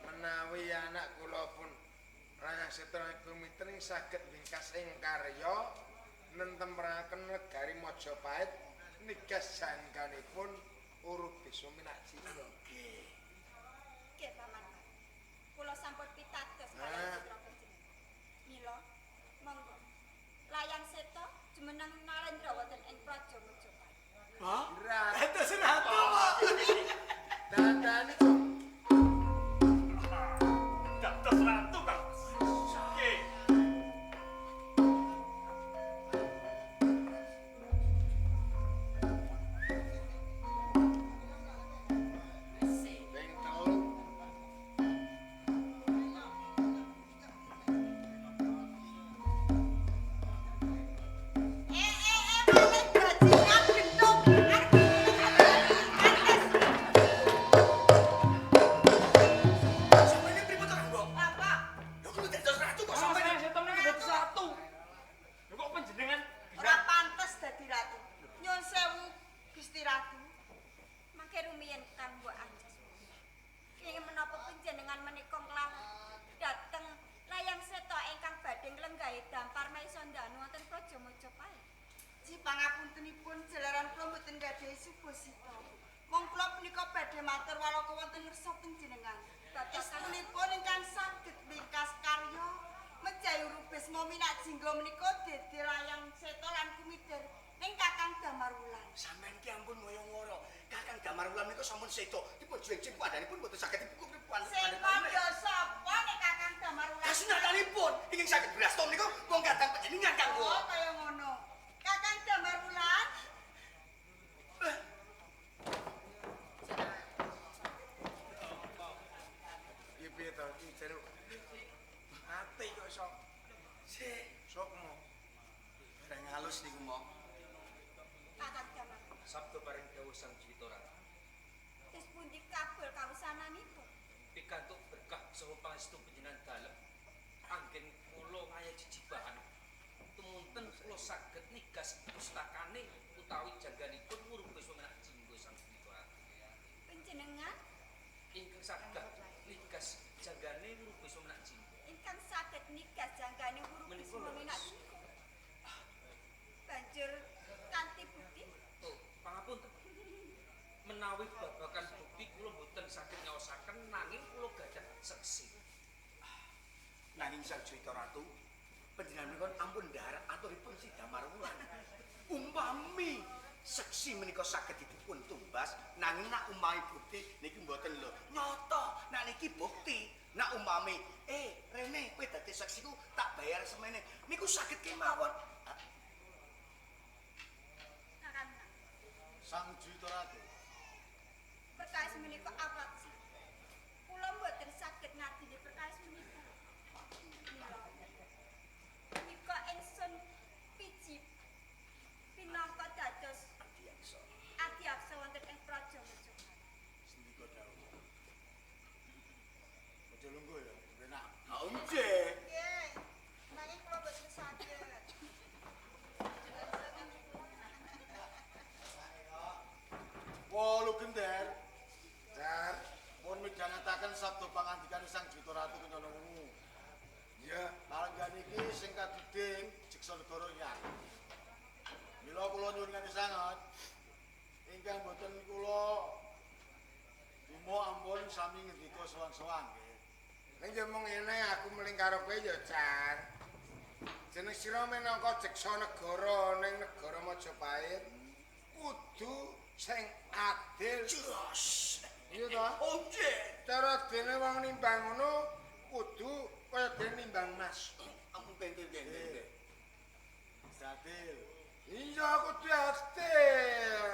menawi anak kula pun Layang Seta kumitring saged wingkas ing karya nentemraken negari Majapahit nigas jangganipun Urup Bisma Minakjingga. Nggih, Paman. Kula sampun pitados Ah. kaliyan putra panjenengan. Mila, monggo. Layang Seta jumeneng Narendra wonten ing Praja Majapahit. Hah? Ratu. Dados ratu. Dandani Dados ratu, Kang. Nggih. ping telu. Malih bajingan gendong. Sampeyan pripun to, Mbok? Apa? Lho kuwi dados ratu kok Sampai sampeyan. setan niku dados ratu. Lho kok panjenengan Ora pantes dadi ratu. Nyun sewu Gusti Ratu. Mangke rumiyin kan Mbok Anjas. Kenging menapa panjenengan menika nglawan dhateng Layang Seta ingkang badhe nglenggahi dampar Maisandanu wonten Praja Majapahit. Ji pangapuntenipun jalaran kula mboten gadhahi subasita. Mong kula punika badhe matur waloka wonten ngersa panjenengan. Estunipun ingkang saged wingkas karya mejahi Urup Bisma Minakjingga menika dadi Layang Seta lan kumitir ing Kakang Damarwulan. Sampeyan ki ampun moyo-moro. Kakang Damarwulan niku sampun sedo. Dipun juweng pandanipun mboten saged dipukum-pukum. Sing kandha sapa nek Kakang Damarwulan? Kasunyatanipun ingin saged brastom niku wong kadang panjenengan kanggo. Oh, kaya ngono. Kakang Damarwulan, Piye piye to iki jare ati kok iso Sik, sokmo. bareng halus niku mok. Kakang Damarwulan. Sabda paring dawuh Sang Juwita Ratu. Wis pundi kabul kawusananipun? Pikantuk berkah saha pangestu panjenengan dalem anggen kula ngaya jijibahan tumunten kula saged nigas pustakane utawi jangganipun Urup Bisma Minakjingga Sang Juwita Ratu Panjenengan ingkang saged nigas janggane Urup Bisma Minakjingga ingkang saged nigas janggane Urup Menika Bisma lho. Minakjingga. Banjur kanthi bukti oh pangapunten menawi babagan bukti kula boten saged nyaosaken nanging kula gadah seksi Nanging Sang Juwita Ratu, panjenengan menika ampun ndharat aturipun si Damarwulan. Umpami seksi menika saged dipun tumbas, nanging nak umpami bukti niki mboten lho. Nyata, nak niki bukti. Nak umpami, Rene kowe dadi seksiku tak bayar semene. Niku saged kemawon. Kakang. Sang Juwita Ratu. Perkawis menika abad sih. Kula mboten saged ngadili perkawis menika. Menika ingsun pijip pinangka dados adiaksa wonten ing Praja Majapahit. Sendika dawuh. Aja lungguh ya, enak. Ah, nggih. Nggih. Nanging kula mboten saged. Wolu gender. Jar, pun midhangetaken sabda pangandikan Sang Juwita Ratu kenyana wungu. Ya, malanggan iki sing kaduding jeksa negara ya. Mila kula nyuwun kanthi sanget ingkang boten kula Bimo ampun sami ngendika sowan-sowan nggih. Ning yo mung ngene aku meling karo kowe ya, Jar. jeneng sira minangka jeksa negara ning negara Majapahit kudu sing adil. Jos. Iya ta? Oke. Cara dene wong nimbang ngono kudu kaya dene nimbang mas. Ampun pentil. Adil. Iya kudu adil.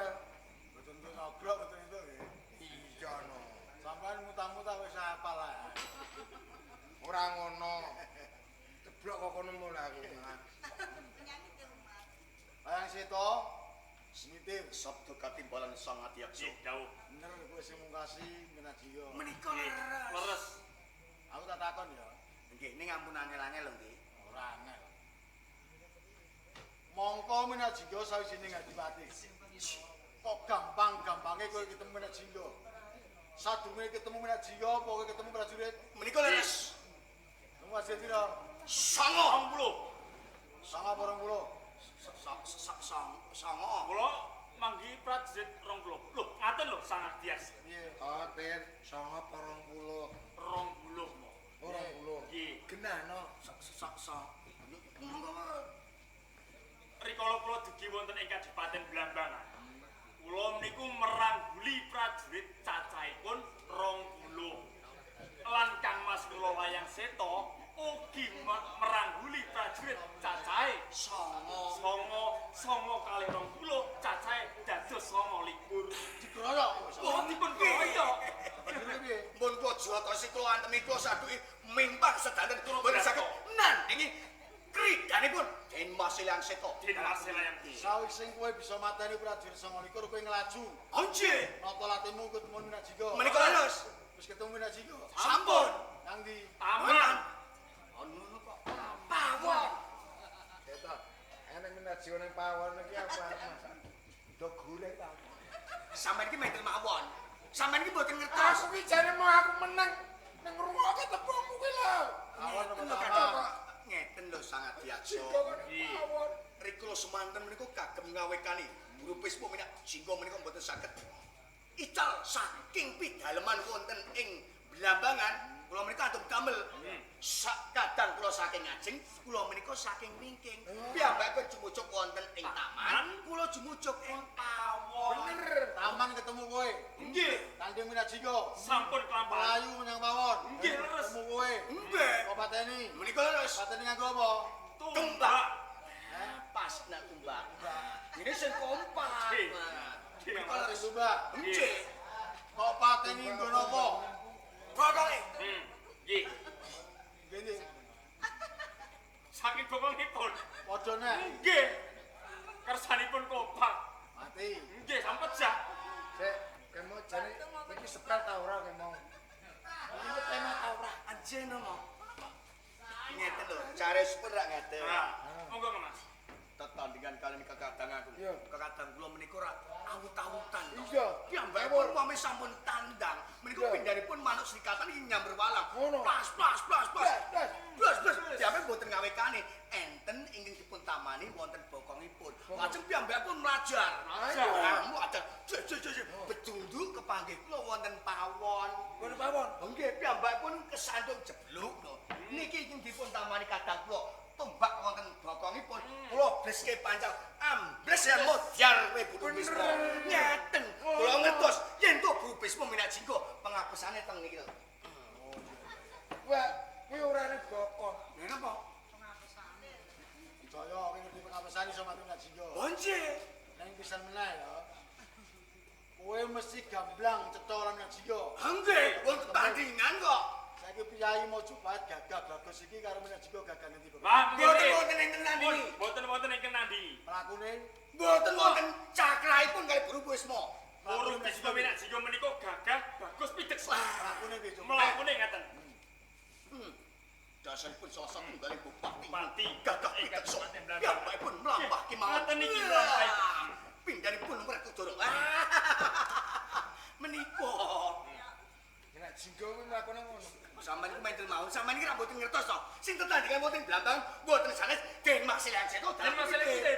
Betul ngobrol betul itu nggih. Iya no. Sampeyan mutang-mutang wis hafal lah. Ora ngono. Ceblok kok kono mulai aku. Ayang Sito, nitip Sabda katimbalan sang Adyaksa. Dawuh. bener kowe sing mungkasi minajiyo. Menika leres. Leres. Aku tak takon ya. Nggih, ning ampun angel-angel lho nggih. Ora angel. Mongko minajiyo sawijining adipati. Kok gampang-gampange kowe ketemu minajiyo. Sadurunge ketemu minajiyo, pokoke ketemu prajurit. Menika leres. Kamu masih piro? 90. Sanga 80. Songo. Kula manggi prajurit 20. Lho, ngaten lho Sang Adyas. Piye? Oh, Tir, sanga 20. 20. 20. Nggih. Genahno. Rikala kula dugi wonten ing Kadipaten Blambangan. Kula niku merangguli prajurit cacahipun 20. Lan Kangmas kula Wayang Seta ugi merangguli prajurit cacahe songo kalih 20 cacahe dados 29. Dikeroyok. Oh, dipun kroyok. Mun Pojata Sikla antemi kula saduki mimpang sedanten boten saged nandingi kridanipun Den Mas Ilang Seta. Den Mas Ilang Seta. Sawising kowe bisa mateni prajurit 29 kowe nglaju. Nggih. Nata latimu ketemu minajiyo. Menika leres. Wis ketemu minajiyo. Sampun. Nang ndi? Aman. Ono kok pawon. Ketok. Enek minajiyo ning pawon iki apa Mas? Do goreng ta. Sampeyan iki menten mawon. Sampeyan iki mboten ngertos. Aku ki jane mau aku menang ning ngrungokke tepungmu kuwi lho. Awon apa ngeten lho Sang Adyaksa. Rikala semanten menika kagem ngawekani grupis peminat jingga menika mboten saged ical saking pidaleman wonten ing Blambangan. Kula menika atur damel sak kadang kula saking ngajeng, kula menika saking wingking. Piyambakipun jumujuk wonten ing taman, kula jumujuk ing pawon. Bener, taman ketemu kowe. Nggih, Tanding minajiyo. Sampun kelampahan. Melayu menyang pawon. Nggih, leres. Ketemu kowe. nggih. Kok pateni? Menika leres. Pateni nganggo apa? Tumbak. Pas nak tumbak. Ini sing kompak. Nggih. Menika Pateni leres. tumbak. Nggih. Kok pateni nggo napa? Pokoke Nggih. Gini, Saking bokongipun. padha nek. Nggih. Kersanipun kopak. Mati. Nggih, sampun jak. Sik, kemo jane iki sepel ta ora kemo? Iki tema ta ora? anjen mo. Ngeten lho, caresipun rak ngeten. Monggo Mas. Tetandingan kalian kakadang aku. Iya. Kakadang kula menika rak awut-awutan. Iya. Piyambakipun pame sampun tandang. Menika Iya. pindhanipun manuk serikatan iki nyamber walang. Ngono. Plas. Piyambak boten ngawekani enten ingkang dipun tamani wonten bokongipun. Lajeng piyambakipun mlajar. Mlajar. Bedunduk kepanggih kula wonten pawon. Wonten pawon. Nggih, piyambakipun kesandung jebluk lho. Niki ingkang dipun tamani kadang kula tumbak wonten bokongipun. Kula bleske pancal ambles ya modar kowe Buru Bisma. Ngeten. Kula ngertos yen to Buru Bisma minat jingga pengapesane teng niki lho. Wah, kuwi ora nek bokong. Lha napa? Dicaya kowe ngerti pengapesan iso mati ngajiyo. Oh nggih. Nang pisan meneh ya. Kowe mesti gamblang cetha lan ngajiyo. Nggih, wonten tandingan kok. Saiki piyayi mau coba gagah bagus iki karo ngajiyo gagah nanti kok. Mboten wonten ing nandingi. Mboten ing nandi. Mlakune Mboten wonten cakrahipun kali Buru Bisma. Urung bisa minak jigo menika gagah bagus pideks. mlakune piye coba? Mlakune ngaten. Dasaripun salah satunggaling bupati. Bupati. Gagah pideksa. Piyambakipun mlampah kemawon. Ngaten iki mlampah. Pindhanipun Werkudara. Menika. Nek jinggo kuwi mlakune ngono. Sampeyan iki mendel mawon, sampeyan iki ra mboten ngertos to. Sing tetandingan wonten Blambang mboten sanes Den Mas Ilang Seta. Den Mas Ilang Seta.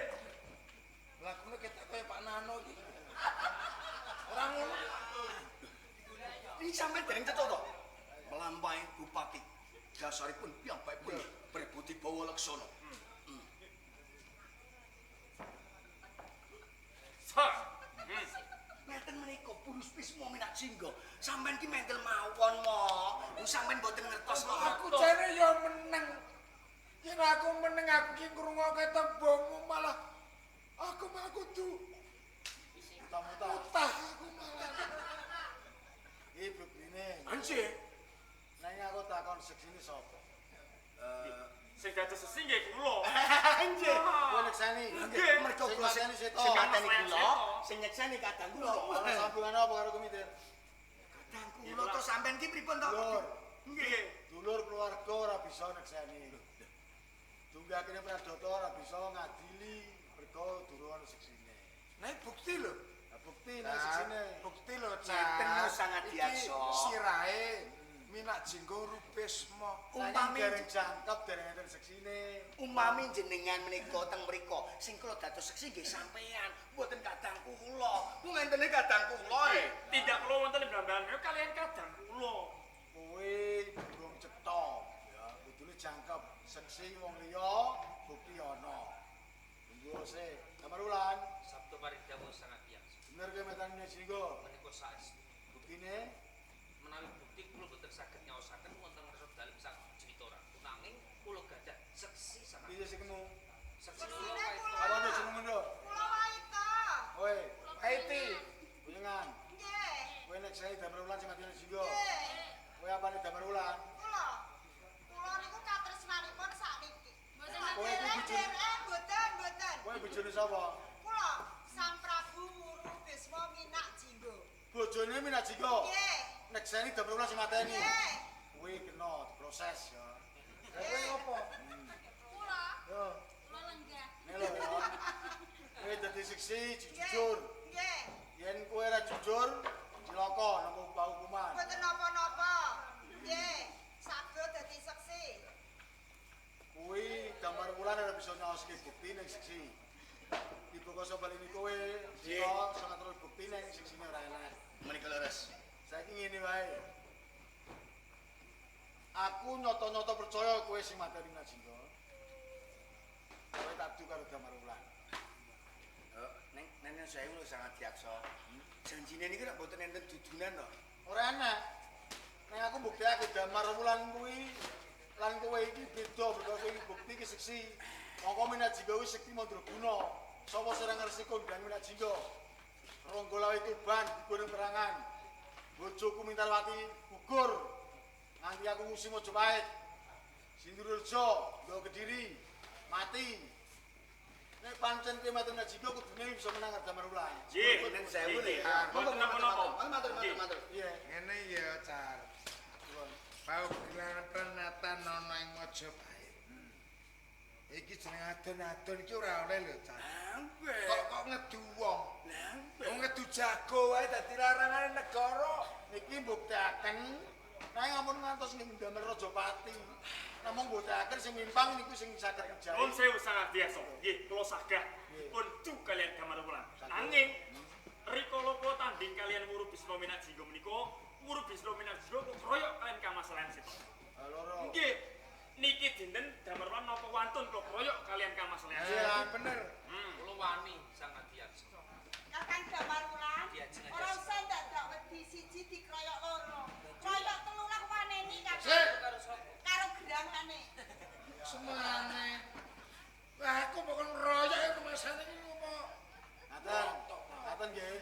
Mlakune ketok kaya Pak Nano iki. Ora ngono. Ini sampeyan dereng cetha to. Melampahi bupati. Dasaripun piyambakipun berbudi bawa laksana. ngurus semua minat jinggo. Sampeyan ki mendel mawon mo. Sampeyan mboten ngertos kok. Aku jane yo meneng. Yen aku meneng aku ki ngrungokke tembungmu malah aku malah kudu utah aku malah. Ibu ini. Anjir. Nanya aku takon seksine sapa? Sing dados sesi nggih kula. Anjir. Kowe nekseni. Nggih. Mergo Sing kula mateni seto. sing mateni Sing kula, seto. sing nyekseni kadang kula. Ana sambungan apa karo komite? Kadang kula to sampean ki pripun to? Lur. Nggih. Dulur keluarga ora bisa nekseni. Tunggakane Pradata ora bisa ngadili mergo durung ana seksine. Nah bukti lho. Nah, bukti nek seksine. Bukti lho, Ngeten Cak. sangat Iki biasa. sirahe minak jinggo rupesmo. Umpami dereng jangkep dereng enten seksine. Umami jenengan menika teng mriku sing kula dados seksi nggih sampean, mboten kadang kula. Ku ngentene kadang kula e. Tidak perlu wonten blambangan kalian kadang kula. Kowe durung cetha ya, kudune jangkep seksi wong liya, bukti ana. Tunggu sik. Kamar Wulan, Sabtu Paridamu sangat biasa. bener kowe metane jinggo. Menika saestu. Buktine Menawi bukti kula boten saged nyaosaken wonten ngarsa dalem sak crita ra. Nanging kula gadah seksi sangat. piye sikmu? Seksi kula Seksine wae. kula. Apa nek jenengmu nduk? Kula wae to. Kowe, Aiti, jenengan. Nggih. Kowe nek saya Damar Wulan sing matine jinggo. Nggih. Kowe apane Damar Wulan? Kula niku katresnanipun sakniki. Kowe iku bojone. Mboten. Kowe bojone sapa? Kula Sang Prabu Muru Bisma Minak Jinggo. Bojone Minak Jinggo. Nggih. Nek saya Damar Wulan sing mateni. Nggih. Kowe kena diproses ya. Kowe ngopo? Kula, Yo, kula lenggah. melo ya. Kowe dadi seksi jujur. Nggih. Yen kowe ora jujur, cilaka nang hukuman. Mboten napa-napa. Nggih. Saged dadi seksi. Kuwi Damar Wulan ora bisa nyaoske bukti ning seksi. Ibu koso balini kowe, sira sangat terus bukti ning seksine ora enak. Menika leres. Saiki ngene wae. Aku nyoto-nyoto percaya kowe sing materi Najinggo. Kowe tak du karo Damar Wulan. Neng saya lho sangat biasa. Janjine niki nek mboten enten dudunan to. Ora enak. Nek aku buktiake Damar Wulan kuwi lan kowe iki beda mergo kowe iki bukti ki seksi. Mongko Minajinggo wis sekti mandraguna. Sapa sing ngersi kondang Minajinggo? Ronggolawe Tuban gugur perangan. Bojoku Mintalwati gugur. Nganti aku ngusi Mojopahit. Sindurrejo, Nggawa Kediri, mati. Nek pancen kowe mati Minajinggo kudune bisa menang karo Damar Wulan. Nggih, Neng saya nggih, boleh. nggih. Mboten napa-napa. Matur. Iya. ngene ya, Car. Paugeran pranatan ana ing Mojopahit. Iki jeneng adon-adon iki ora oleh lho, Car. Kok ngedu wong. Wong ngedu jago wae dadi larangane negara. Niki mbuktiaken nek ampun ngantos ning Damar Rajapati. Namung mbuktiaken sing mimpang niku sing saged ngejahi. Pun sewu sangat biasa. Nggih, kula sagah pun du kalian Damar Wulan. Nanging rikala kula tanding kalian Wuru Bisma Minak Jinggo menika, Wuru Bisma Minak Jinggo kok kroyok kalian Kang Mas Layan Sito. Loro. Nggih, niki dinten Damar Wulan napa wantun kok kroyok kalian Kang Mas Layan Sito. Iya, Bener. Kula wani sangat biasa. Kakang Damar Wulan. Diajeng aja. Ora usah ndak wedi siji dikroyok loro. Kroyok telu lah waneni Kakang. Sik. Karo gerangane. Semane. Wah, aku pokon ngeroyok ya masane iki ngopo. Ngaten nggih.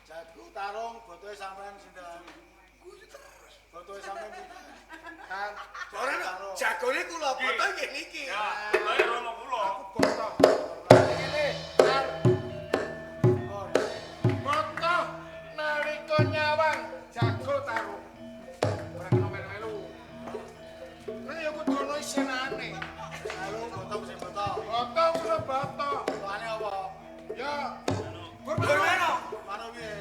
Jago tarung botohe sampean sinten? Botohe sampean sinten? Kan Ora jagone kula foto nggih niki. Ya, bae romo kula. aku botoh. Ngene, Car. Botoh nalika nyawang jago tarung. Ora kena melu-melu. Nek ya kudu ono isenane. Halo, boto sing boto. Botoh kula botoh. Soale apa? Ya. Gimana? Mano piye?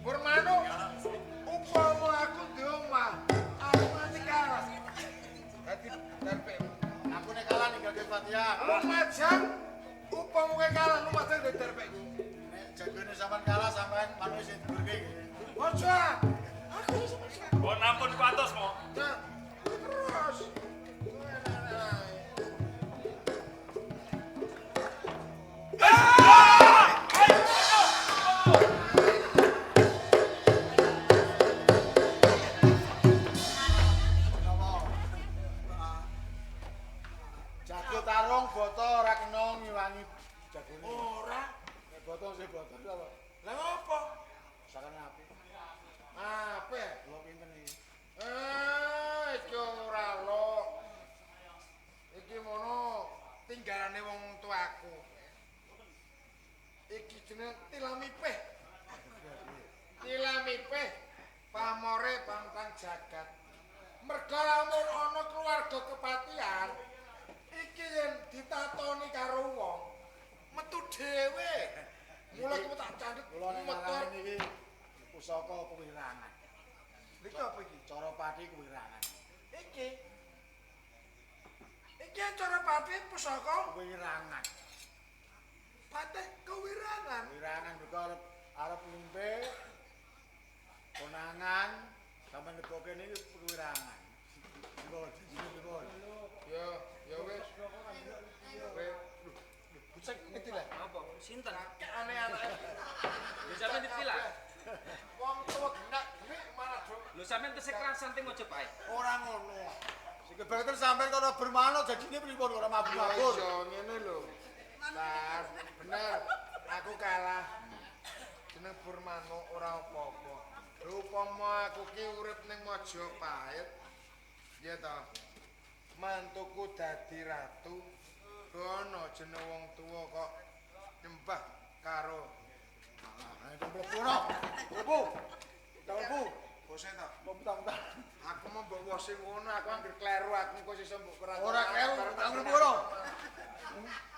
Purmanu. Upama aku di omah, aku mati kalah. Dadi terpek. Aku nek kalah ninggalke Fatihah. Lumajang upama kowe kalah lumajang dadi terpek. Nek jagone sampean kalah sampean manu sing diburke. Ojo. Aku wis selesai. Bon ampun kuatos mo. Nah, terus. tilamipeh. Tilamipeh pamore pantang jagat. Merga lamun ana keluarga kepatihan iki yen ditatoni karo wong metu dhewe. Mula kuwi tak candhet Kula nek metu ngarani iki pusaka kewirangan. Iki apa iki? Cara pati kewirangan. Iki. Iki cara pati pusaka Kewirangan. patih kewirangan. Kewirangan mergo arep ngimpe konangan sampe neboke niki kewirangan. Nggih, nggih. Ya wis. Wis. Bucek ngetilah. Apa? Sinten? Aneh-aneh. Lho sampean ditilah. Wong tuwa genak gini malah do. Lho sampean tesih kerasan teng Mojopahit. Ora ngono. Sing kebangetan sampean kono bermanuk jadine pripun ora mabur-mabur. Iya ngene lho. Tar, bener. Aku kalah. Jeneng Burmanuk ora apa-apa. Upama aku ki urip ning Mojopahit. Ya ta. Mantuku dadi ratu. Ono jeneng wong tuwa kok nyembah karo Ayo mlebu no. Mlebu. Mlebu. bose ta. Bentar-bentar. Aku mau mbok wose ngono, aku anggere kleru aku engko sisa mbok ora. Ora kleru, tak mlebu no.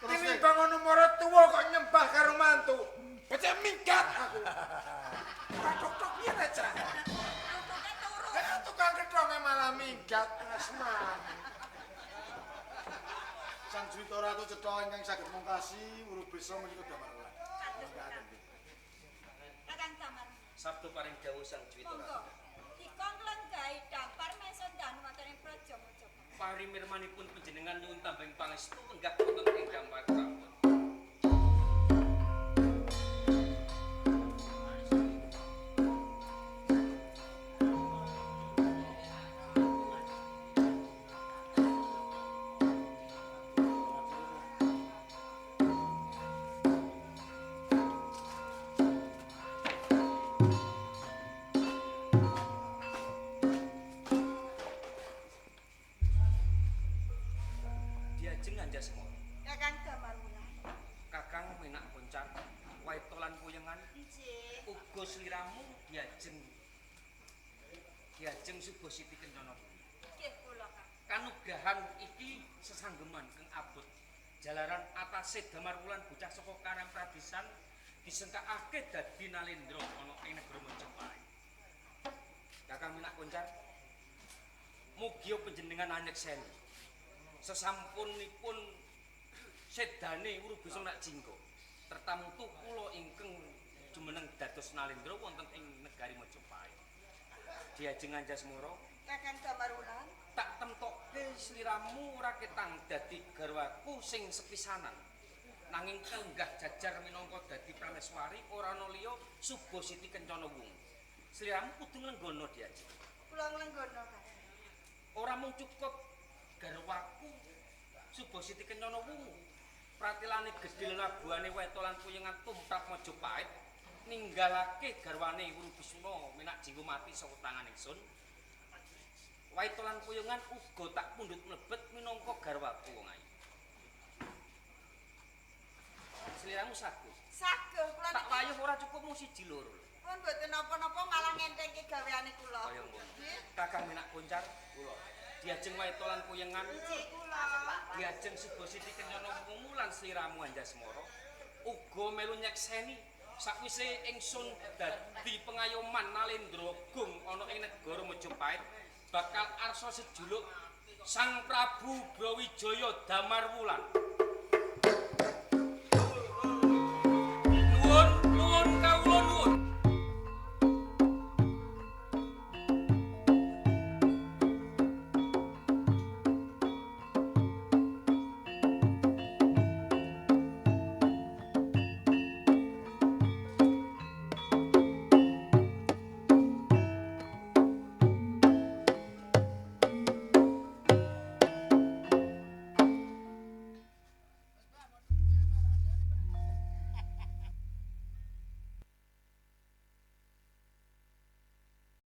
Terus Ini bangun nomor tua kok nyembah karo mantu. Becek minggat aku. Tok-tok piye ta, Cak? Tukang kedonge malah minggat asman. Sang Juwita Ratu Cetha ingkang saged mungkasi urip bisa menika damar ulah. Kakang Damar. Sabtu paring dawuh Sang Juwita Monggo. Ratu. Dikongklen gawe dampar meson danu wonten ing praja Mojopahit. Parimirmanipun panjenengan nyuwun tambeng pangestu enggak wonten ing dampar prabon. Diajeng Anjasmara. Kakang Damar Wulan. Kakang menak koncar, waitolan puyengan, Nggih. uga sliramu diajeng Suba Siti Kencana Bumi. Nggih kula, Kang. Kanugrahan iki sesanggeman kang abot. Jalaran atase Damar Wulan bocah saka Karang Pradesan disengkakake dadi Nalendra ana ing negara Mojopahit. Kakang menak koncar, mugi panjenengan anyekseni sesampunipun sedane Urubisa nak jingga tertamutu kula ingkang jumeneng dados Nalendra wonten ing negari Mojopahit. Diajeng Anjasmara Kakang Damar Wulan. tak temtokke sliramu ora ketang dadi garwaku sing sepisanan nanging kenggah jajar minangka dadi prameswari ora ana liya Suba Siti Kencana Wungu. Sliramu kudu nglenggana Diajeng. Kula nglenggono, Kang. Ora mung cukup garwaku Suba Siti Kencana Wungu. Pratilane gedhe labuhane wetolan puyengan tumrap Mojopahit ninggalake garwane Urubisuna menak jingga mati saka tangan ingsun. Waitolan puyengan uga tak pundhut mlebet minangka garwaku wong ayu. Sliramu saguh. Saguh kula Tak niki. wayuh ora cukup mung siji loro. Pun mboten napa-napa malah ngentengke gaweane kula. Kaya ngono. Nggih. Kakang menak koncar kula. Diajeng waitolan puyengan Nggih kula. diajeng Suba Siti Kencana Wungu lan sliramu Anjasmara uga melu nyekseni sakwise ingsun dadi pengayoman Nalendra Gung ana ing negara Mojopahit bakal arsa sejuluk Sang Prabu Brawijaya Damar Wulan.